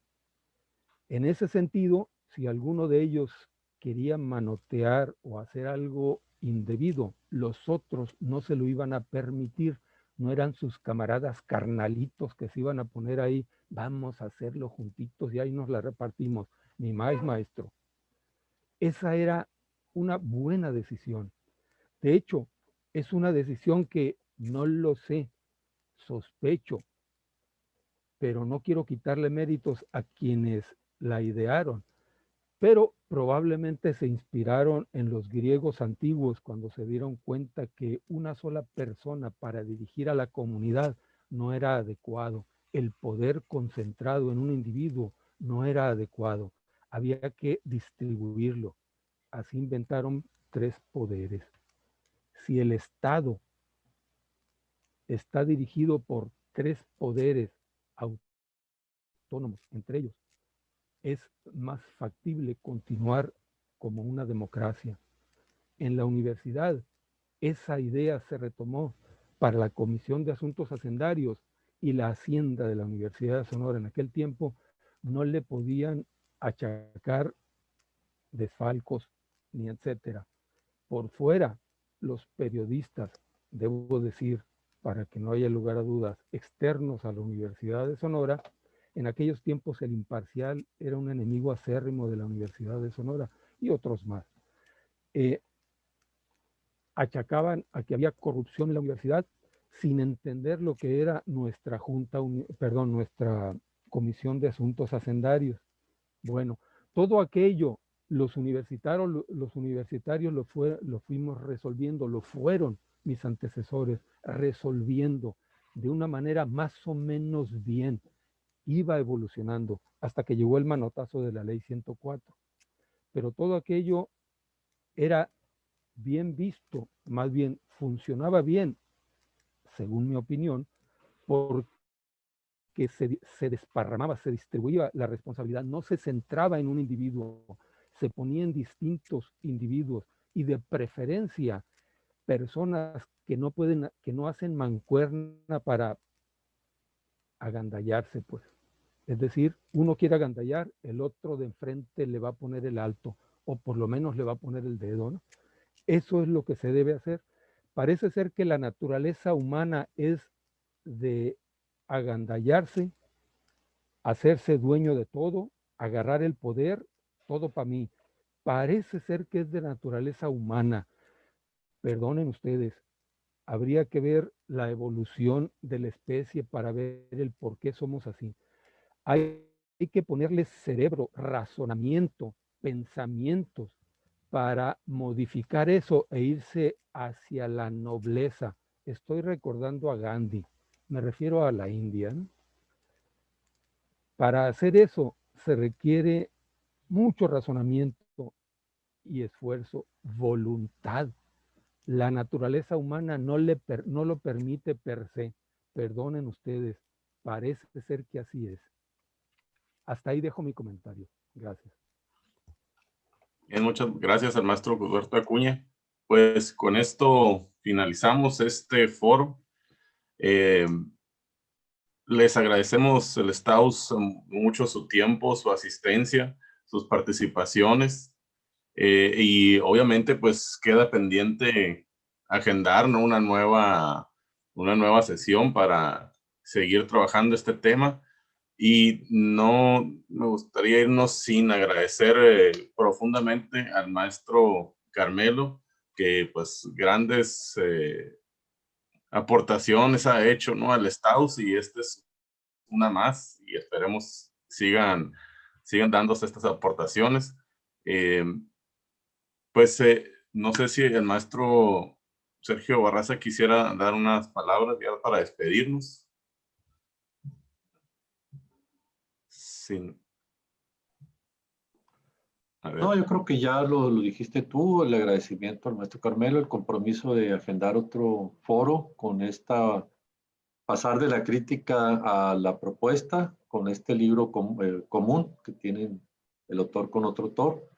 En ese sentido, si alguno de ellos quería manotear o hacer algo indebido, los otros no se lo iban a permitir. No eran sus camaradas carnalitos que se iban a poner ahí, vamos a hacerlo juntitos y ahí nos la repartimos. Ni más, maestro. Esa era una buena decisión. De hecho, es una decisión que no lo sé, sospecho, pero no quiero quitarle méritos a quienes la idearon, pero probablemente se inspiraron en los griegos antiguos cuando se dieron cuenta que una sola persona para dirigir a la comunidad no era adecuado. El poder concentrado en un individuo no era adecuado. Había que distribuirlo. Así inventaron 3 poderes. Si el Estado está dirigido por 3 poderes autónomos, entre ellos, es más factible continuar como una democracia. en la universidad esa idea se retomó para la Comisión de Asuntos Hacendarios y la Hacienda de la Universidad de Sonora en aquel tiempo, no le podían achacar desfalcos ni etcétera. Por fuera, los periodistas, debo decir, para que no haya lugar a dudas, externos a la Universidad de Sonora, en aquellos tiempos el Imparcial era un enemigo acérrimo de la Universidad de Sonora y otros más. Achacaban a que había corrupción en la universidad sin entender lo que era nuestra nuestra Comisión de Asuntos Hacendarios. Bueno, todo aquello los universitarios lo fuimos resolviendo, lo fueron mis antecesores resolviendo de una manera más o menos bien. Iba evolucionando hasta que llegó el manotazo de la ley 104. Pero todo aquello era bien visto, más bien funcionaba bien, según mi opinión, porque se desparramaba, se distribuía la responsabilidad, no se centraba en un individuo, se ponía en distintos individuos y de preferencia personas que no hacen mancuerna para agandallarse, pues. Es decir, uno quiere agandallar, el otro de enfrente le va a poner el alto, o por lo menos le va a poner el dedo, ¿no? Eso es lo que se debe hacer. Parece ser que la naturaleza humana es de agandallarse, hacerse dueño de todo, agarrar el poder, todo para mí. Parece ser que es de naturaleza humana. Perdonen ustedes, habría que ver la evolución de la especie para ver el por qué somos así. Hay que ponerle cerebro, razonamiento, pensamientos para modificar eso e irse hacia la nobleza. Estoy recordando a Gandhi, me refiero a la India, ¿no? Para hacer eso se requiere mucho razonamiento y esfuerzo, voluntad. La naturaleza humana no lo permite per se. Perdonen ustedes, parece ser que así es. Hasta ahí dejo mi comentario. Gracias. Bien, muchas gracias al maestro Roberto Acuña. Pues con esto finalizamos este foro. Les agradecemos el STAUS mucho su tiempo, su asistencia, sus participaciones. Y obviamente pues queda pendiente agendar, ¿no? una nueva sesión para seguir trabajando este tema. Y no me gustaría irnos sin agradecer profundamente al maestro Carmelo, que pues grandes aportaciones ha hecho, ¿no? al STAUS, y esta es una más, y esperemos sigan dándose estas aportaciones. No sé si el maestro Sergio Barraza quisiera dar unas palabras ya para despedirnos. No, yo creo que ya lo dijiste tú, el agradecimiento al maestro Carmelo, el compromiso de agendar otro foro con pasar de la crítica a la propuesta, con este libro común que tienen el autor con otro autor.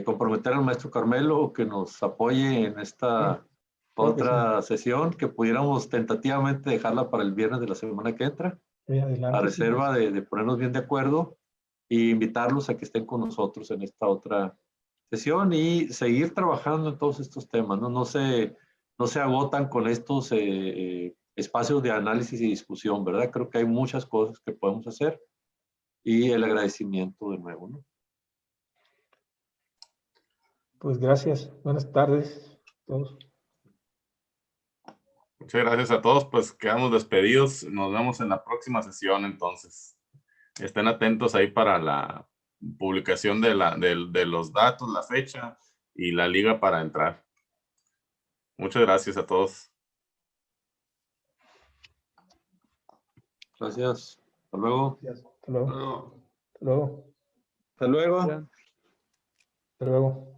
Comprometer al maestro Carmelo que nos apoye en esta otra sesión, que pudiéramos tentativamente dejarla para el viernes de la semana que entra, a reserva de ponernos bien de acuerdo e invitarlos a que estén con nosotros en esta otra sesión y seguir trabajando en todos estos temas, ¿no? No se agotan con estos espacios de análisis y discusión, ¿verdad? Creo que hay muchas cosas que podemos hacer y el agradecimiento de nuevo, ¿no? Pues gracias. Buenas tardes a todos. Muchas gracias a todos, pues quedamos despedidos. Nos vemos en la próxima sesión entonces. Estén atentos ahí para la publicación de los datos, la fecha y la liga para entrar. Muchas gracias a todos. Gracias. Hasta luego. Hasta luego. Hasta luego. Hasta luego. Hasta luego.